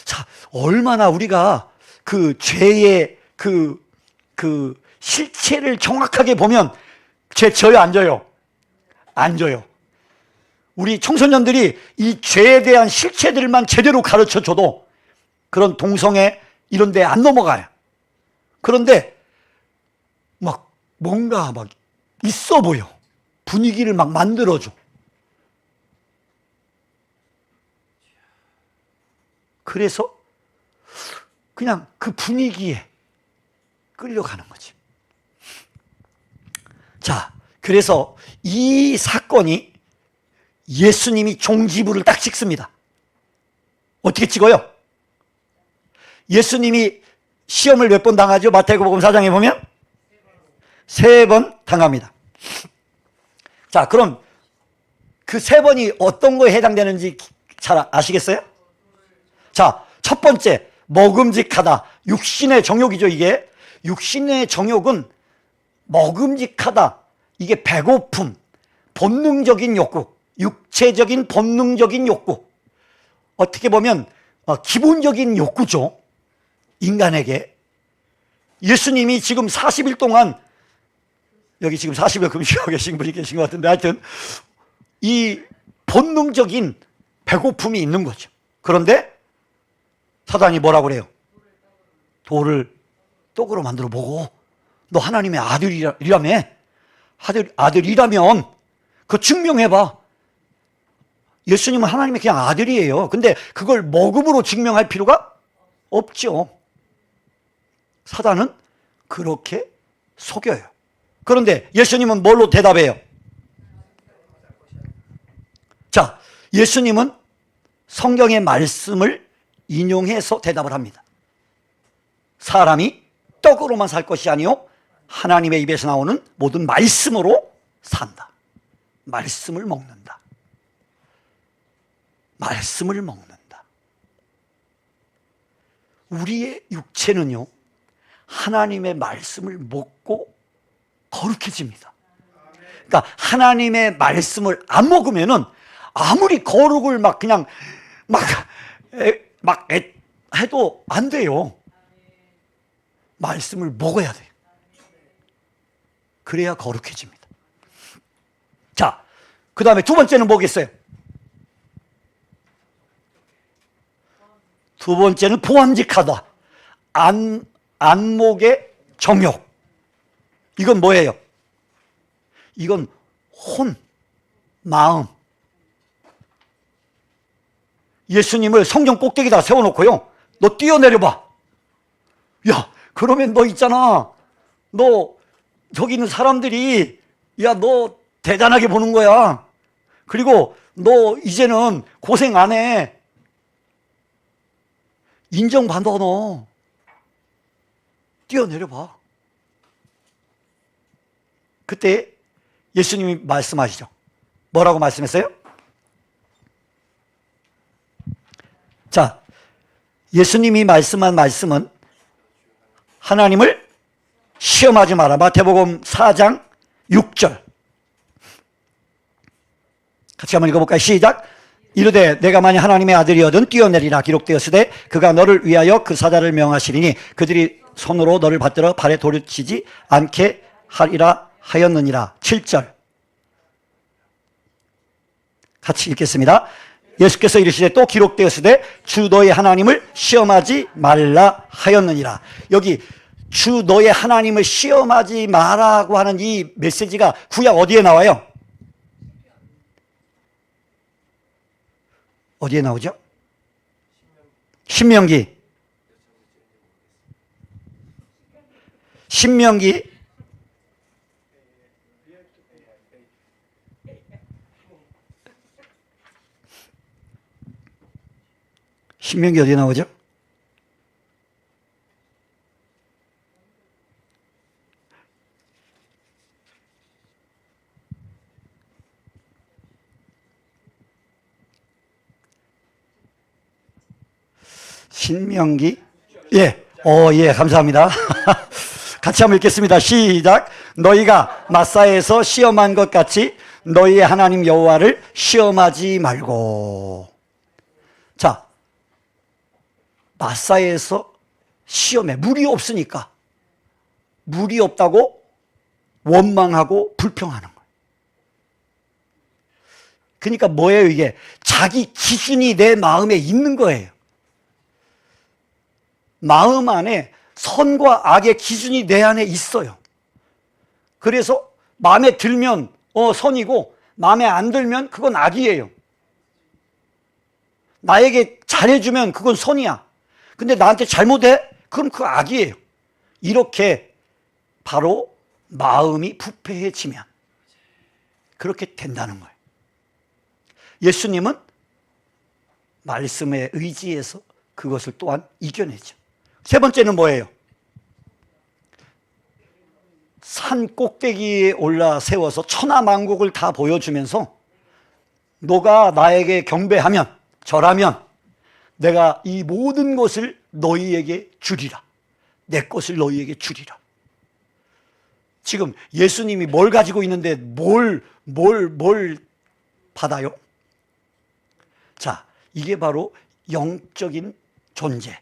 Speaker 1: 자, 얼마나 우리가 그 죄의 그 실체를 정확하게 보면 죄 져요, 안 져요? 안 져요. 우리 청소년들이 이 죄에 대한 실체들만 제대로 가르쳐 줘도 그런 동성애 이런 데 안 넘어가요. 그런데 막 뭔가 막 있어 보여. 분위기를 막 만들어줘. 그래서 그냥 그 분위기에 끌려가는 거지. 자, 그래서 이 사건이 예수님이 종지부를 딱 찍습니다. 어떻게 찍어요? 예수님이 시험을 몇 번 당하죠? 마태복음 4장에 보면 3번 당합니다. 자, 그럼 그 3번이 어떤 거에 해당되는지 잘 아시겠어요? 자, 첫 번째, 먹음직하다. 육신의 정욕이죠, 이게. 육신의 정욕은 먹음직하다. 이게 배고픔, 본능적인 욕구, 육체적인 본능적인 욕구. 어떻게 보면 기본적인 욕구죠. 인간에게. 예수님이 지금 40일 동안, 여기 지금 40일 금식하고 계신 분이 계신 것 같은데, 하여튼 이 본능적인 배고픔이 있는 거죠. 그런데 사단이 뭐라고 그래요? 돌을 떡으로 만들어 보고, 너 하나님의 아들이라며? 아들이라면 그거 증명해봐. 예수님은 하나님의 그냥 아들이에요. 근데 그걸 먹음으로 증명할 필요가 없죠. 사단은 그렇게 속여요. 그런데 예수님은 뭘로 대답해요? 자, 예수님은 성경의 말씀을 인용해서 대답을 합니다. 사람이 떡으로만 살 것이 아니요 하나님의 입에서 나오는 모든 말씀으로 산다. 말씀을 먹는다. 말씀을 먹는다. 우리의 육체는요, 하나님의 말씀을 먹고 거룩해집니다. 그러니까 하나님의 말씀을 안 먹으면은 아무리 거룩을 막 그냥 해도 안 돼요. 말씀을 먹어야 돼요. 그래야 거룩해집니다. 자, 그 다음에 두 번째는 뭐겠어요? 두 번째는 보암직하다. 안목의 정욕. 이건 뭐예요? 이건 마음. 예수님을 성경 꼭대기에다 세워놓고요, 너 뛰어내려봐. 야, 그러면 너 있잖아, 너 저기 있는 사람들이 야, 너 대단하게 보는 거야. 그리고 너 이제는 고생 안 해. 인정받아, 너. 뛰어내려 봐. 그때 예수님이 말씀하시죠. 뭐라고 말씀했어요? 자, 예수님이 말씀한 말씀은 하나님을 시험하지 마라. 마태복음 4장 6절. 같이 한번 읽어볼까요? 시작. 이르되 내가 만일 하나님의 아들이거든 뛰어내리라 기록되었으되 그가 너를 위하여 그 사자를 명하시리니 그들이 손으로 너를 받들어 발에 돌을 치지 않게 하리라 하였느니라. 7절. 같이 읽겠습니다. 예수께서 이르시되 또 기록되었으되 주 너의 하나님을 시험하지 말라 하였느니라. 여기 주 너의 하나님을 시험하지 마라고 하는 이 메시지가 구약 어디에 나와요? 어디에 나오죠? 신명기. 신명기 '신명기 어디에 나오죠? 신명기? 예. 예, 감사합니다. 같이 한번 읽겠습니다. 시작. 너희가 마사에서 시험한 것 같이 너희의 하나님 여호와를 시험하지 말고. 자, 마사에서 시험해. 물이 없으니까. 물이 없다고 원망하고 불평하는 거예요. 그러니까 뭐예요, 이게? 자기 기준이 내 마음에 있는 거예요. 마음 안에 선과 악의 기준이 내 안에 있어요. 그래서 마음에 들면 선이고 마음에 안 들면 그건 악이에요. 나에게 잘해주면 그건 선이야. 근데 나한테 잘못해? 그럼 그거 악이에요. 이렇게 바로 마음이 부패해지면 그렇게 된다는 거예요. 예수님은 말씀에 의지해서 그것을 또한 이겨내죠. 세 번째는 뭐예요? 산 꼭대기에 올라 세워서 천하만국을 다 보여주면서 너가 나에게 경배하면, 절하면 내가 이 모든 것을 너희에게 주리라. 내 것을 너희에게 주리라. 지금 예수님이 뭘 가지고 있는데 뭘 받아요? 자, 이게 바로 영적인 존재,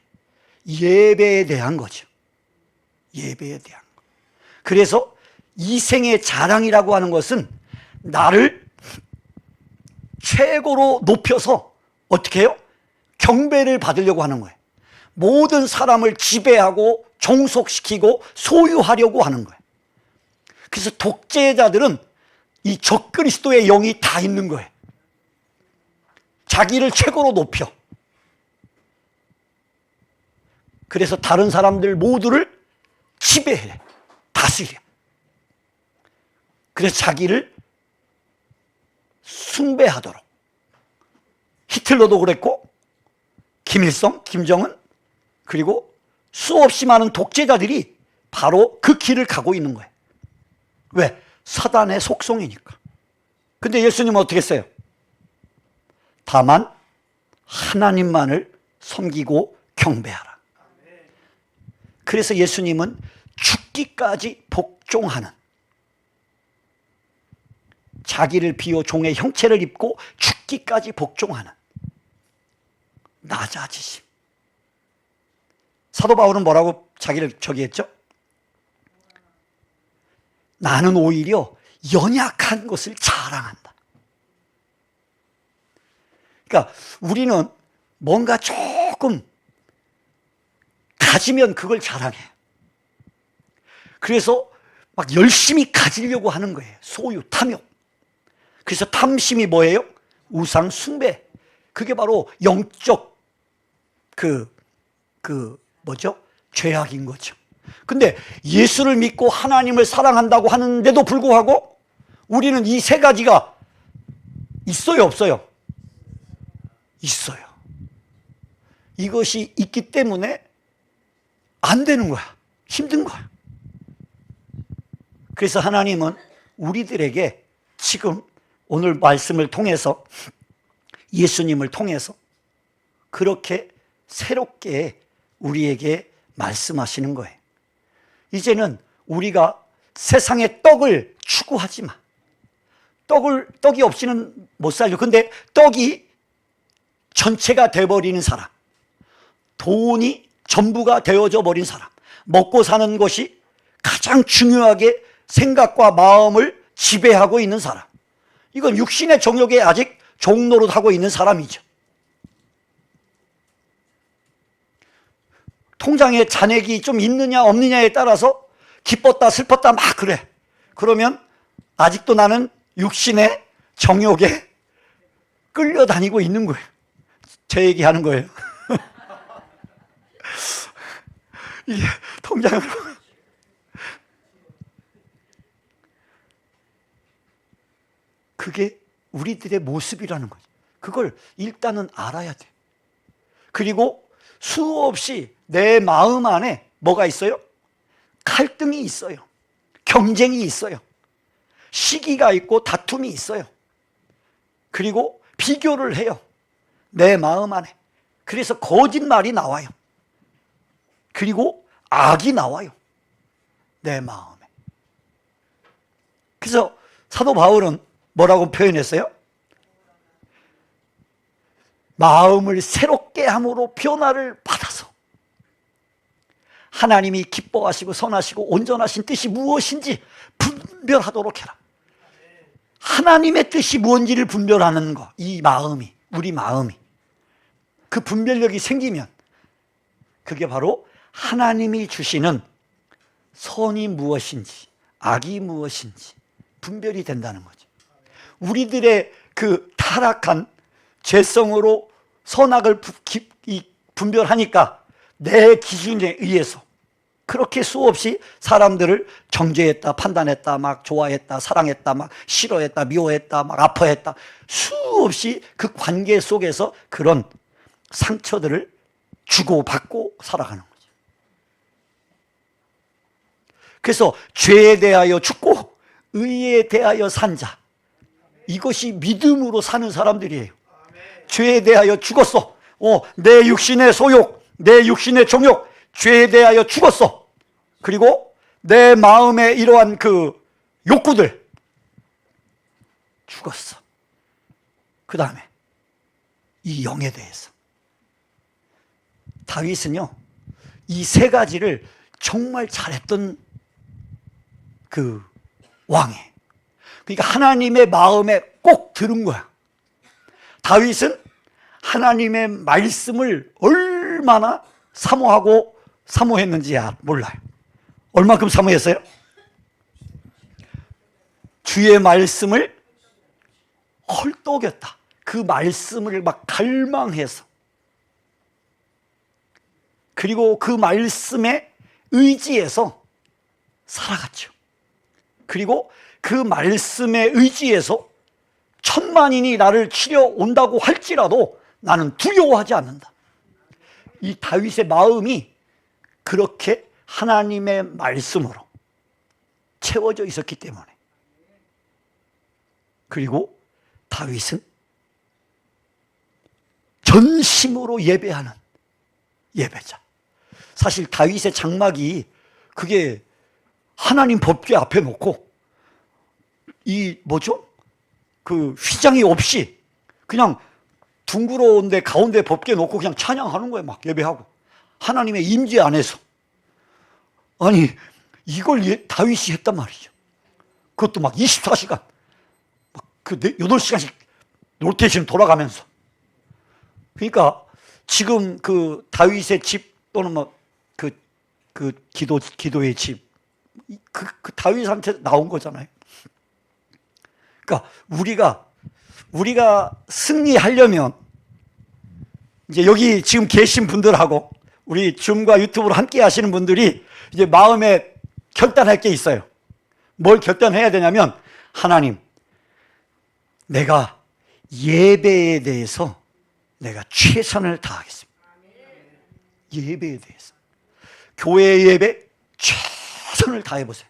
Speaker 1: 예배에 대한 거죠. 예배에 대한 거. 그래서 이 생의 자랑이라고 하는 것은 나를 최고로 높여서 어떻게 해요? 경배를 받으려고 하는 거예요. 모든 사람을 지배하고 종속시키고 소유하려고 하는 거예요. 그래서 독재자들은 이 적그리스도의 영이 다 있는 거예요. 자기를 최고로 높여. 그래서 다른 사람들 모두를 지배해, 다스려. 그래서 자기를 숭배하도록. 히틀러도 그랬고, 김일성, 김정은, 그리고 수없이 많은 독재자들이 바로 그 길을 가고 있는 거예요. 왜? 사단의 속성이니까. 근데 예수님은 어떻게 했어요? 다만 하나님만을 섬기고 경배하라. 그래서 예수님은 죽기까지 복종하는, 자기를 비워 종의 형체를 입고 죽기까지 복종하는 낮아지심. 사도 바울은 뭐라고 자기를 저기 했죠? 나는 오히려 연약한 것을 자랑한다. 그러니까 우리는 뭔가 조금 가지면 그걸 자랑해. 그래서 막 열심히 가지려고 하는 거예요. 소유, 탐욕. 그래서 탐심이 뭐예요? 우상 숭배. 그게 바로 영적 뭐죠? 죄악인 거죠. 근데 예수를 믿고 하나님을 사랑한다고 하는데도 불구하고 우리는 이 세 가지가 있어요, 없어요? 있어요. 이것이 있기 때문에 안 되는 거야. 힘든 거예요. 그래서 하나님은 우리들에게 지금 오늘 말씀을 통해서, 예수님을 통해서 그렇게 새롭게 우리에게 말씀하시는 거예요. 이제는 우리가 세상의 떡을 추구하지 마. 떡이 없이는 못 살죠. 근데 떡이 전체가 돼버리는 사람, 돈이 전부가 되어져 버린 사람, 먹고 사는 것이 가장 중요하게 생각과 마음을 지배하고 있는 사람, 이건 육신의 정욕에 아직 종노릇하고 있는 사람이죠. 통장에 잔액이 좀 있느냐 없느냐에 따라서 기뻤다 슬펐다 막 그래. 그러면 아직도 나는 육신의 정욕에 끌려다니고 있는 거예요. 제 얘기하는 거예요. 이게 통장으로. 그게 우리들의 모습이라는 거죠. 그걸 일단은 알아야 돼. 그리고 수없이 내 마음 안에 뭐가 있어요? 갈등이 있어요. 경쟁이 있어요. 시기가 있고 다툼이 있어요. 그리고 비교를 해요. 내 마음 안에. 그래서 거짓말이 나와요. 그리고 악이 나와요. 내 마음에. 그래서 사도 바울은 뭐라고 표현했어요? 마음을 새롭게 함으로 변화를 받아서 하나님이 기뻐하시고 선하시고 온전하신 뜻이 무엇인지 분별하도록 해라. 하나님의 뜻이 무엇인지를 분별하는 거, 이 마음이, 우리 마음이, 그 분별력이 생기면 그게 바로 하나님이 주시는 선이 무엇인지 악이 무엇인지 분별이 된다는 거죠. 우리들의 그 타락한 죄성으로 선악을 분별하니까 내 기준에 의해서 그렇게 수없이 사람들을 정죄했다, 판단했다, 막 좋아했다, 사랑했다, 막 싫어했다, 미워했다, 막 아파했다, 수없이 그 관계 속에서 그런 상처들을 주고받고 살아가는 거죠. 그래서 죄에 대하여 죽고 의에 대하여 산 자, 이것이 믿음으로 사는 사람들이에요. 죄에 대하여 죽었어. 내 육신의 소욕, 내 육신의 정욕, 죄에 대하여 죽었어. 그리고 내 마음의 이러한 그 욕구들 죽었어. 그 다음에 이 영에 대해서 다윗은요, 이 세 가지를 정말 잘했던 그 왕이에요. 그러니까 하나님의 마음에 꼭 들은 거야. 다윗은 하나님의 말씀을 얼마나 사모했는지 몰라요. 얼마큼 사모했어요? 주의 말씀을 헐떡였다. 그 말씀을 막 갈망해서, 그리고 그 말씀에 의지해서 살아갔죠. 그리고 그 말씀에 의지해서 천만인이 나를 치려 온다고 할지라도 나는 두려워하지 않는다. 이 다윗의 마음이 그렇게 하나님의 말씀으로 채워져 있었기 때문에. 그리고 다윗은 전심으로 예배하는 예배자. 사실 다윗의 장막이 그게 하나님 법궤 앞에 놓고 이 그 휘장이 없이 그냥 둥그러운데 가운데 법궤 놓고 그냥 찬양하는 거예요. 막 예배하고 하나님의 임재 안에서. 아니 이걸 다윗이 했단 말이죠. 그것도 막 24시간 막 그 8시간씩 로테이션 돌아가면서. 그러니까 지금 그 다윗의 집 또는 뭐 그 기도의 집, 그 다윗한테 나온 거잖아요. 그러니까 우리가 승리하려면 이제 여기 지금 계신 분들하고 우리 줌과 유튜브로 함께 하시는 분들이 이제 마음에 결단할 게 있어요. 뭘 결단해야 되냐면, 하나님, 내가 예배에 대해서 내가 최선을 다하겠습니다. 예배에 대해서. 교회 예배, 최선을 다해보세요.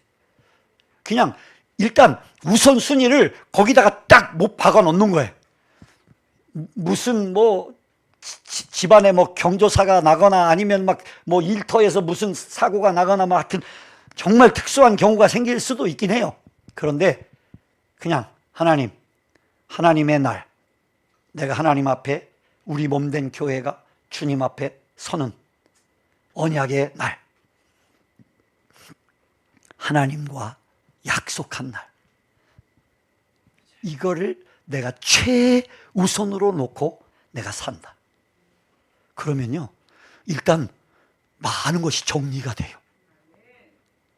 Speaker 1: 그냥 일단 우선순위를 거기다가 딱 못 박아 놓는 거예요. 무슨 뭐 집안에 뭐 경조사가 나거나 아니면 막 뭐 일터에서 무슨 사고가 나거나 뭐 하여튼 정말 특수한 경우가 생길 수도 있긴 해요. 그런데 그냥 하나님, 하나님의 날, 내가 하나님 앞에 우리 몸된 교회가 주님 앞에 서는 언약의 날, 하나님과 약속한 날, 이거를 내가 최우선으로 놓고 내가 산다. 그러면요, 일단 많은 것이 정리가 돼요.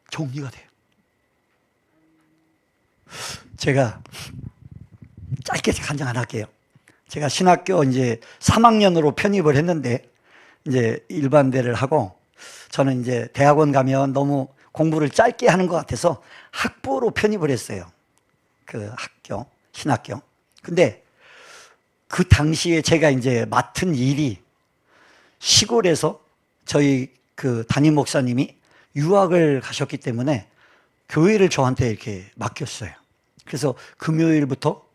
Speaker 1: 정리가 돼요. 제가 짧게 간증 하나 할게요. 제가 신학교 이제 3학년으로 편입을 했는데, 이제 일반대를 하고, 저는 이제 대학원 가면 너무 공부를 짧게 하는 것 같아서 학부로 편입을 했어요. 그 학교, 신학교. 근데 그 당시에 제가 이제 맡은 일이 시골에서 저희 그 담임 목사님이 유학을 가셨기 때문에 교회를 저한테 이렇게 맡겼어요. 그래서 금요일부터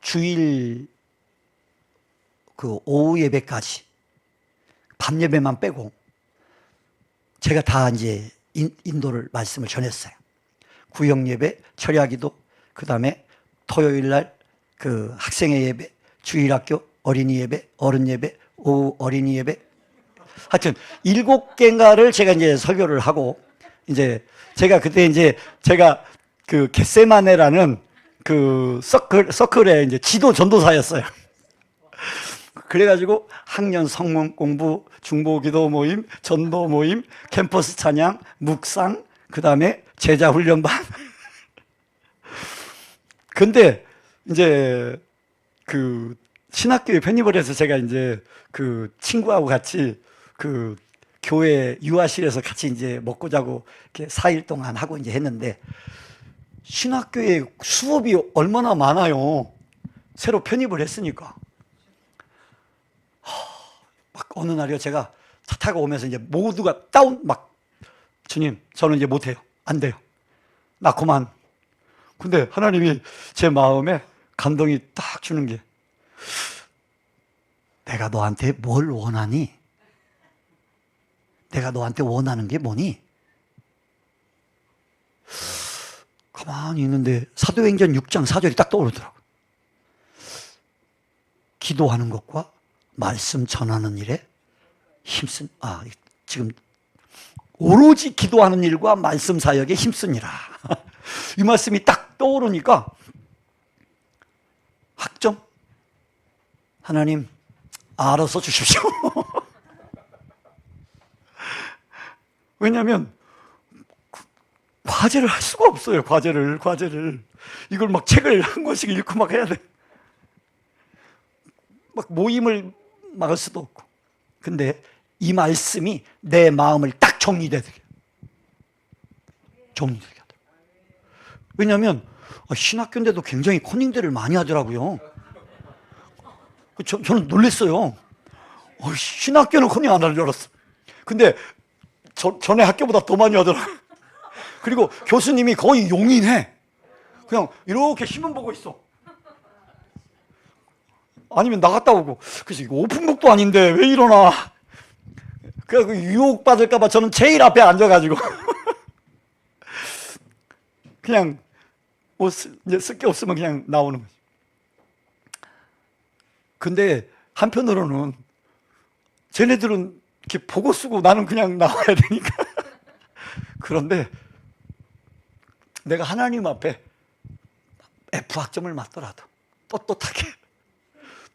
Speaker 1: 주일 그 오후 예배까지 밤 예배만 빼고 제가 다 이제 인도를 말씀을 전했어요. 구역 예배, 철야 기도, 그 다음에 토요일 날 그 학생회 예배, 주일학교, 어린이 예배, 어른 예배, 오후 어린이 예배. 하여튼 7개인가를 제가 이제 설교를 하고, 이제 제가 그때 이제 제가 그 겟세마네라는 그 서클의 이제 지도 전도사였어요. 그래가지고 학년 성문 공부, 중보 기도 모임, 전도 모임, 캠퍼스 찬양, 묵상, 그 다음에 제자 훈련반. 근데 이제 그 신학교에 편입을 해서 제가 이제 그 친구하고 같이 그 교회 유아실에서 같이 이제 먹고 자고 이렇게 4일 동안 하고 이제 했는데, 신학교에 수업이 얼마나 많아요. 새로 편입을 했으니까. 막 어느 날이요, 제가 차 타고 오면서 이제 모두가 막, 주님, 저는 이제 못해요. 안 돼요. 나 그만. 근데 하나님이 제 마음에 감동이 딱 주는 게, 내가 너한테 뭘 원하니? 내가 너한테 원하는 게 뭐니? 가만히 있는데 사도행전 6장 4절이 딱 떠오르더라고요. 기도하는 것과 말씀 전하는 일에 힘쓴, 지금 오로지 기도하는 일과 말씀 사역에 힘쓰니라. 이 말씀이 딱 떠오르니까 학점, 하나님 알아서 주십시오. 왜냐하면 과제를 할 수가 없어요. 과제를 이걸 막 책을 한 권씩 읽고 막 해야 돼. 막 모임을 막을 수도 없고. 근데 이 말씀이 내 마음을 딱 정리되게 하더라고요. 왜냐하면 신학교인데도 굉장히 커닝들을 많이 하더라고요. 저는 놀랐어요. 신학교는 커닝 안 하는 줄 알았어. 근데 전에 학교보다 더 많이 하더라고요. 그리고 교수님이 거의 용인해. 그냥 이렇게 신문 보고 있어. 아니면 나갔다 오고. 그래서 이거 오픈북도 아닌데 왜 이러나. 그래서 유혹받을까봐 저는 제일 앞에 앉아가지고 그냥 뭐 이제 쓸 게 없으면 그냥 나오는 거지. 근데 한편으로는 쟤네들은 이렇게 보고 쓰고 나는 그냥 나와야 되니까. 그런데 내가 하나님 앞에 F 학점을 맞더라도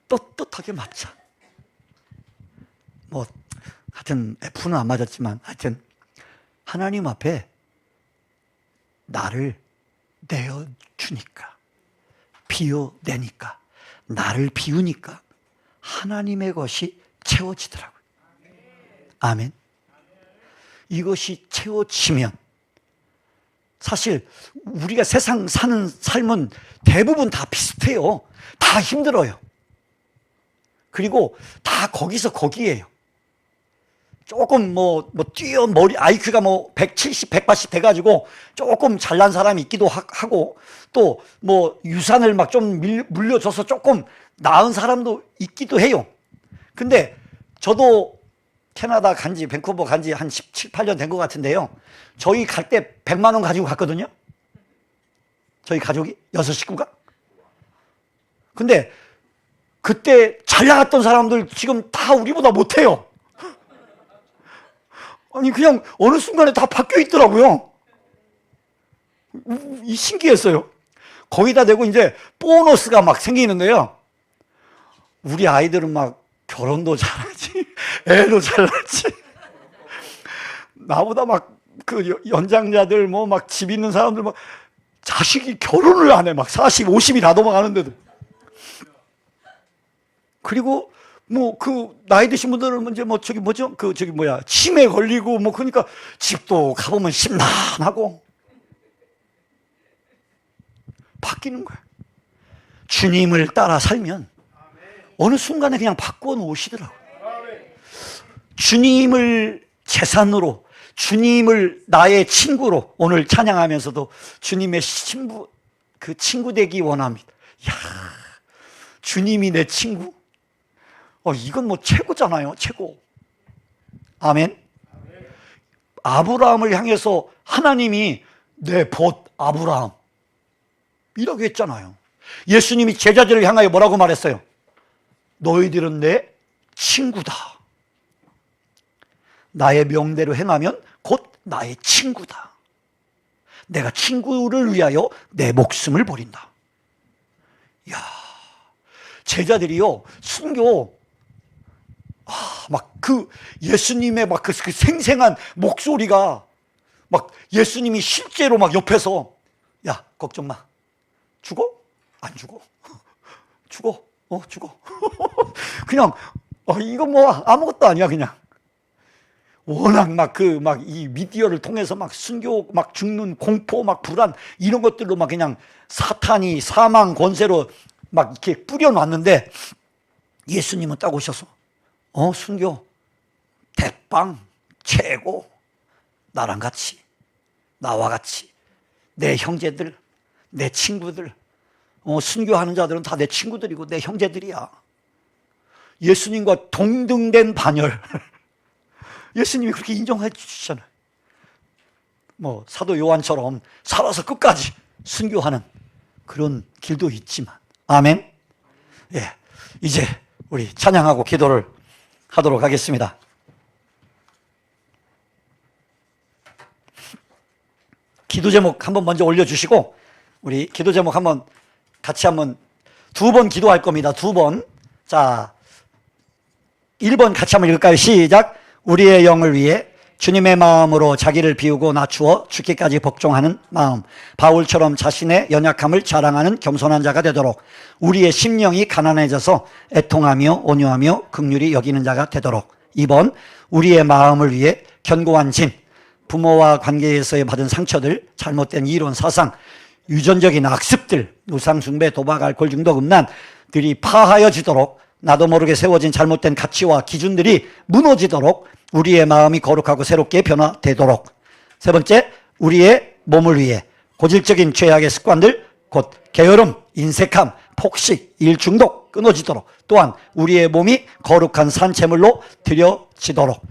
Speaker 1: 떳떳하게 맞자. 뭐 하여튼 F는 안 맞았지만 하여튼 하나님 앞에 나를 내어주니까, 비워내니까, 나를 비우니까 하나님의 것이 채워지더라고요. 아멘. 이것이 채워지면 사실 우리가 세상 사는 삶은 대부분 다 비슷해요. 다 힘들어요. 그리고 다 거기서 거기에요. 조금 뛰어 머리 IQ가 170, 180 돼가지고 조금 잘난 사람이 있기도 하고 또 유산을 막 좀 물려줘서 조금 나은 사람도 있기도 해요. 근데 저도 캐나다 간지, 밴쿠버 간지 한 17, 18년 된 것 같은데요. 저희 갈 때 100만 원 가지고 갔거든요. 저희 가족이 6식구가. 근데 그때 잘 나갔던 사람들 지금 다 우리보다 못해요. 아니 그냥 어느 순간에 다 바뀌어 있더라고요. 신기했어요. 거기다 대고 이제 보너스가 막 생기는데요. 우리 아이들은 막 결혼도 잘하지, 애도 잘났지. 나보다 막 그 연장자들 막 집 있는 사람들 막 자식이 결혼을 안 해. 막 40, 50이 다 넘어가는데도. 그리고 그 나이 드신 분들은 이제 치매 걸리고 그러니까 집도 가보면 심란하고 바뀌는 거예요. 주님을 따라 살면 어느 순간에 그냥 바꾸어 놓으시더라고요. 주님을 재산으로, 주님을 나의 친구로, 오늘 찬양하면서도 주님의 친구 되기 원합니다. 야, 주님이 내 친구? 이건 최고잖아요, 최고. 아멘. 아브라함을 향해서 하나님이 내 벗 아브라함 이라고 했잖아요. 예수님이 제자들을 향하여 뭐라고 말했어요? 너희들은 내 친구다. 나의 명대로 행하면 곧 나의 친구다. 내가 친구를 위하여 내 목숨을 버린다. 이야, 제자들이요, 순교, 예수님의 그 생생한 목소리가 예수님이 실제로 옆에서 야, 걱정 마. 죽어? 안 죽어. 죽어? 죽어. 그냥, 이거 아무것도 아니야, 그냥. 워낙 이 미디어를 통해서 순교, 죽는 공포, 불안, 이런 것들로 그냥 사탄이 사망 권세로 이렇게 뿌려놨는데 예수님은 딱 오셔서 순교, 대빵, 최고, 나랑 같이, 나와 같이, 내 형제들, 내 친구들, 순교하는 자들은 다 내 친구들이고 내 형제들이야. 예수님과 동등된 반열. 예수님이 그렇게 인정해 주시잖아요. 사도 요한처럼 살아서 끝까지 순교하는 그런 길도 있지만. 아멘. 예, 이제 우리 찬양하고 기도를 하도록 하겠습니다. 기도 제목 한번 먼저 올려주시고 우리 기도 제목 같이 두 번 기도할 겁니다. 두 번. 자, 1번 같이 한번 읽을까요? 시작. 우리의 영을 위해 주님의 마음으로 자기를 비우고 낮추어 죽기까지 복종하는 마음, 바울처럼 자신의 연약함을 자랑하는 겸손한 자가 되도록 우리의 심령이 가난해져서 애통하며 온유하며 긍휼히 여기는 자가 되도록. 2번, 우리의 마음을 위해 견고한 진, 부모와 관계에서 받은 상처들, 잘못된 이론, 사상, 유전적인 악습들, 우상 숭배, 도박, 알코올 중독, 음란들이 파하여지도록 나도 모르게 세워진 잘못된 가치와 기준들이 무너지도록 우리의 마음이 거룩하고 새롭게 변화되도록. 세 번째, 우리의 몸을 위해 고질적인 죄악의 습관들, 곧 게으름, 인색함, 폭식, 일중독 끊어지도록. 또한 우리의 몸이 거룩한 산채물로 드려지도록.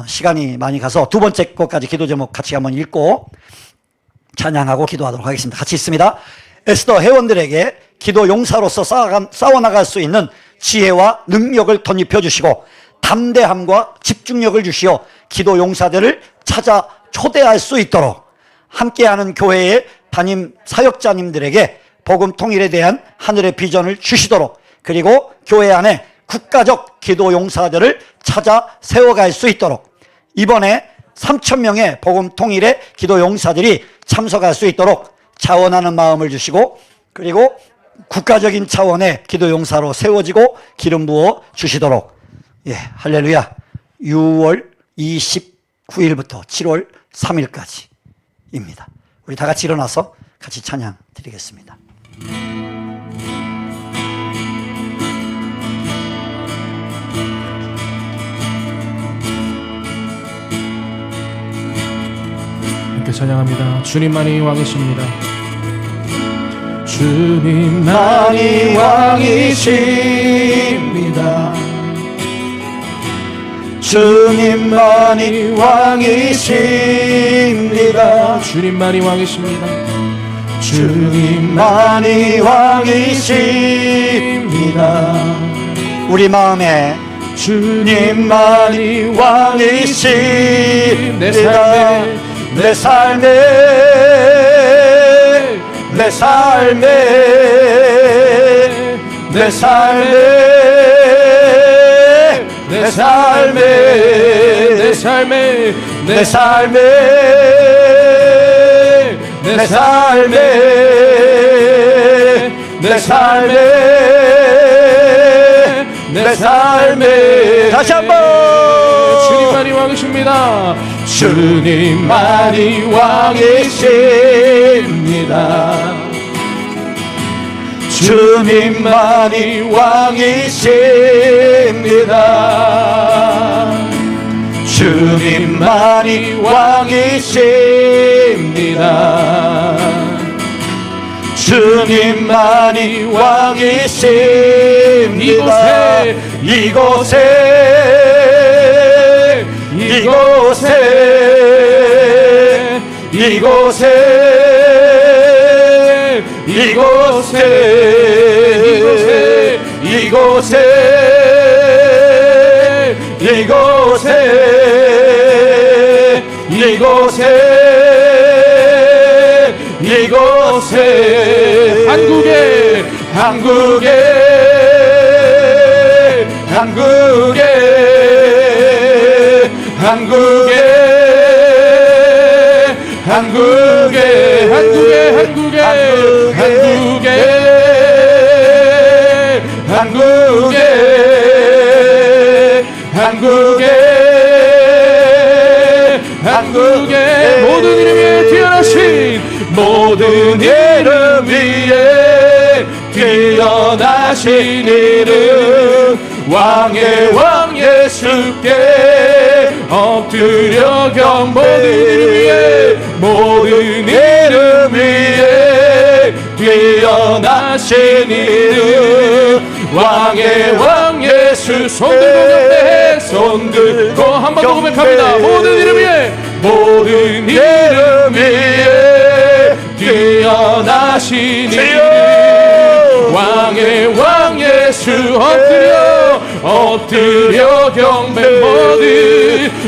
Speaker 1: 시간이 많이 가서 두 번째 것까지 기도 제목 같이 한번 읽고 찬양하고 기도하도록 하겠습니다. 같이 있습니다. 에스더 회원들에게 기도 용사로서 싸워나갈 수 있는 지혜와 능력을 덧입혀 주시고 담대함과 집중력을 주시어 기도 용사들을 찾아 초대할 수 있도록, 함께하는 교회의 담임 사역자님들에게 복음 통일에 대한 하늘의 비전을 주시도록, 그리고 교회 안에 국가적 기도 용사들을 찾아 세워갈 수 있도록, 이번에 3,000명의 복음 통일의 기도 용사들이 참석할 수 있도록 자원하는 마음을 주시고, 그리고 국가적인 차원의 기도 용사로 세워지고 기름 부어 주시도록. 예, 할렐루야. 6월 29일부터 7월 3일까지입니다. 우리 다 같이 일어나서 같이 찬양 드리겠습니다.
Speaker 2: 찬양합니다. 주님만이 왕이십니다. 주님만이 왕이십니다. 주님만이 왕이십니다. 주님만이 왕이십니다. 주님만이 왕이십니다.
Speaker 1: 우리 마음에
Speaker 2: 주님만이
Speaker 1: 왕이십니다. 내 삶에 내 삶에 내 삶에 내 삶에
Speaker 2: 내 삶에
Speaker 1: 내 삶에 내 삶에 내 삶에 내 삶에 다시 한번
Speaker 2: 주님만이 왕이십니다.
Speaker 1: 주님만이 왕이십니다. 주님만이 왕이십니다. 주님만이 왕이십니다. 주님만이 왕이십니다. 이곳에 이곳에 이곳에 이곳에 이곳에 이곳에 이곳에 이곳에 한국에 한국에 한국에 한국에 한국에 한국에 한국에 한국에 한국에 한국에 한국에
Speaker 2: 모든 이름 위에 뛰어나신
Speaker 1: 모든 이름 위에 뛰어나신 이름 왕의 왕 예수께 엎드려 경 모든 이름 위에 뛰어나신 이름 왕의 왕 예수 손들고 한 번 더 고백합니다. 모든 이름 위에 모든 이름 위에 뛰어나신 이름 왕의 왕 예수 엎드려 경배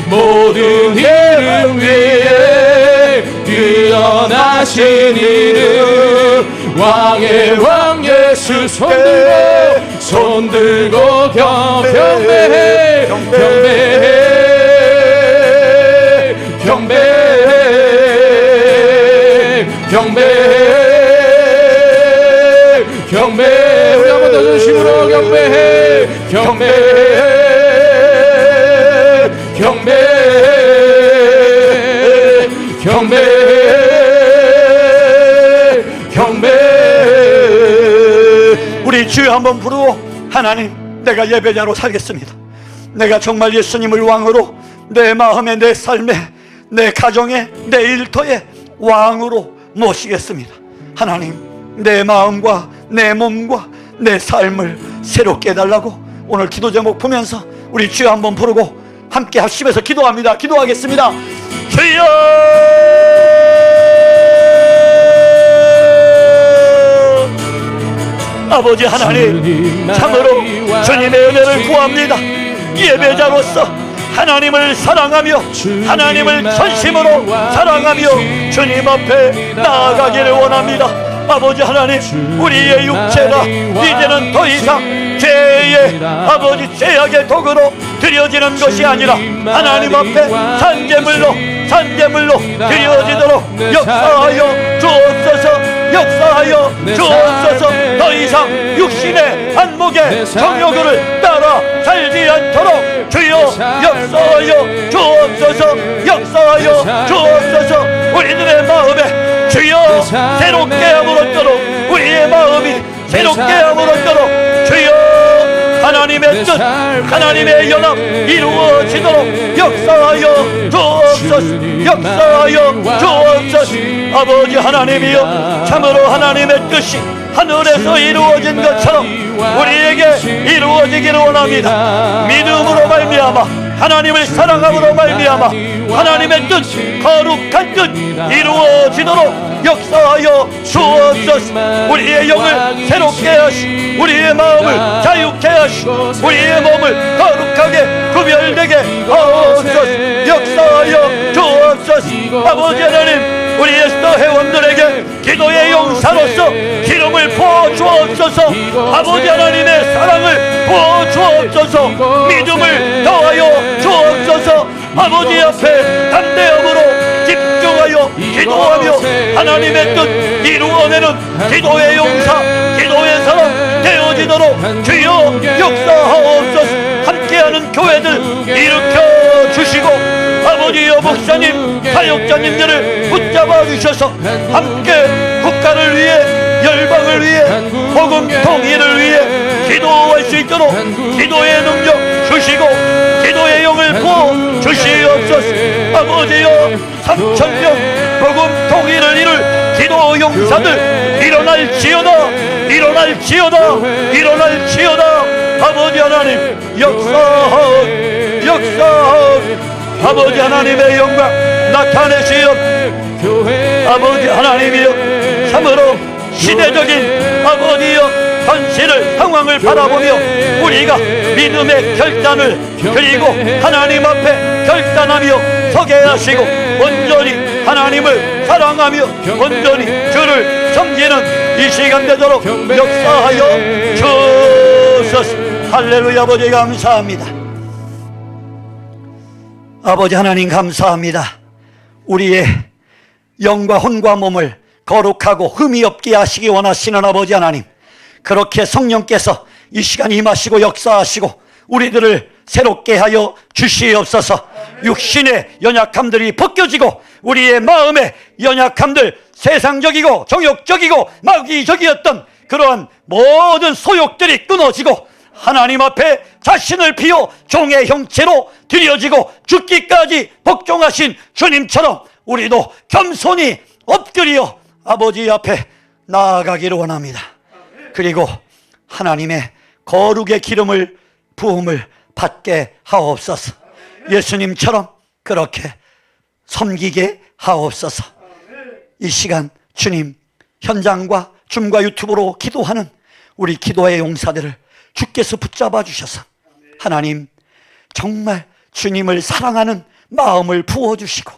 Speaker 1: 모든 이름 위에 뛰어나신 이름 왕의 왕 예수 손들고 경배해 경배해
Speaker 2: 우리 한번 더 전심으로 경배해
Speaker 1: 우리 주여 한번 부르고 하나님 내가 예배자로 살겠습니다. 내가 정말 예수님을 왕으로 내 마음에 내 삶에 내 가정에 내 일터에 왕으로 모시겠습니다. 하나님 내 마음과 내 몸과 내 삶을 새롭게 해달라고 오늘 기도 제목 보면서 우리 주여 한번 부르고 함께 합심해서 기도하겠습니다. 주여 아버지 하나님 참으로 주님의 은혜를 구합니다. 예배자로서 하나님을 사랑하며 하나님을 전심으로 사랑하며 주님 앞에 나아가기를 원합니다. 아버지 하나님 우리의 육체가 이제는 더 이상 죄의 아버지 죄악의 도구로 드려지는 것이 아니라 하나님 앞에 산재물로 드려지도록 역사하여 주옵소서. 더 이상 육신의 안목의 정욕을 따라 살지 않도록 주여 역사하여 주옵소서. 우리들의 마음에 주여 새롭게 함으로도록 우리의 마음이 새롭게 함으로도록 주여 하나님의 뜻, 하나님의 연합 이루어지도록 역사하여 주옵소서. 역사하여 주옵소서. 아버지 하나님이여, 참으로 하나님의 뜻이 하늘에서 이루어진 것처럼 우리에게 이루어지기를 원합니다. 믿음으로 말미암아, 하나님을 사랑함으로 말미암아 하나님의 뜻, 거룩한 뜻 이루어지도록 역사하여 주옵소서. 우리의 영을 새롭게 하시고 우리의 마음을 자유케 하시고 우리의 몸을 거룩하게 구별되게 하옵소서. 역사하여 주옵소서. 아버지 하나님, 우리 에스더 회원들에게 기도의 용사로서 기름을 부어주옵소서. 아버지 하나님의 사랑을 부어주옵소서. 믿음을 더하여 주옵소서. 아버지 앞에 담대함으로 집중하여 기도하며 하나님의 뜻 이루어내는 기도의 용사, 기도의 사람 되어지도록 주여 역사하옵소서. 함께하는 교회들 일으켜 주시고 아버지여, 목사님, 사역자님들을 붙잡아 주셔서 함께 국가를 위해, 열방을 위해, 복음 통일을 위해 기도할 수 있도록 기도의 능력 주시고 기도의 영을 부어 주시옵소서. 아버지여, 3,000명 복음 통일을 이룰 기도 용사들 일어날지어다, 일어날지어다, 일어날지어다. 아버지 하나님, 역사하옵소서. 역사하옵소서. 아버지 하나님의 영광 나타내시옵. 아버지 하나님이여, 참으로 시대적인 아버지여 현실을, 상황을 바라보며 우리가 믿음의 결단을 그리고 하나님 앞에 결단하며 서게 하시고 온전히 하나님을 사랑하며 온전히 주를 섬기는 이 시간 되도록 역사하여 주소서. 할렐루야. 아버지 감사합니다. 아버지 하나님 감사합니다. 우리의 영과 혼과 몸을 거룩하고 흠이 없게 하시기 원하시는 아버지 하나님, 그렇게 성령께서 이 시간 임하시고 역사하시고 우리들을 새롭게 하여 주시옵소서. 육신의 연약함들이 벗겨지고 우리의 마음의 연약함들, 세상적이고 정욕적이고 마귀적이었던 그러한 모든 소욕들이 끊어지고 하나님 앞에 자신을 비워 종의 형체로 드려지고 죽기까지 복종하신 주님처럼 우리도 겸손히 엎드려 아버지 앞에 나아가기를 원합니다. 그리고 하나님의 거룩의 기름을 부음을 받게 하옵소서. 예수님처럼 그렇게 섬기게 하옵소서. 이 시간 주님, 현장과 줌과 유튜브로 기도하는 우리 기도의 용사들을 주께서 붙잡아 주셔서 하나님, 정말 주님을 사랑하는 마음을 부어주시고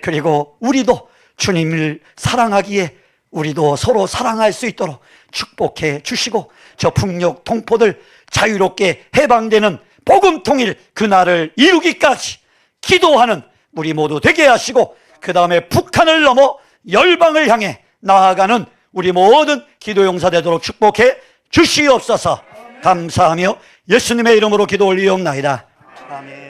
Speaker 1: 그리고 우리도 주님을 사랑하기에 우리도 서로 사랑할 수 있도록 축복해 주시고 저 북녘 동포들 자유롭게 해방되는 복음 통일 그날을 이루기까지 기도하는 우리 모두 되게 하시고 그 다음에 북한을 넘어 열방을 향해 나아가는 우리 모든 기도 용사 되도록 축복해 주시옵소서. 감사하며 예수님의 이름으로 기도 올리옵나이다. 아멘.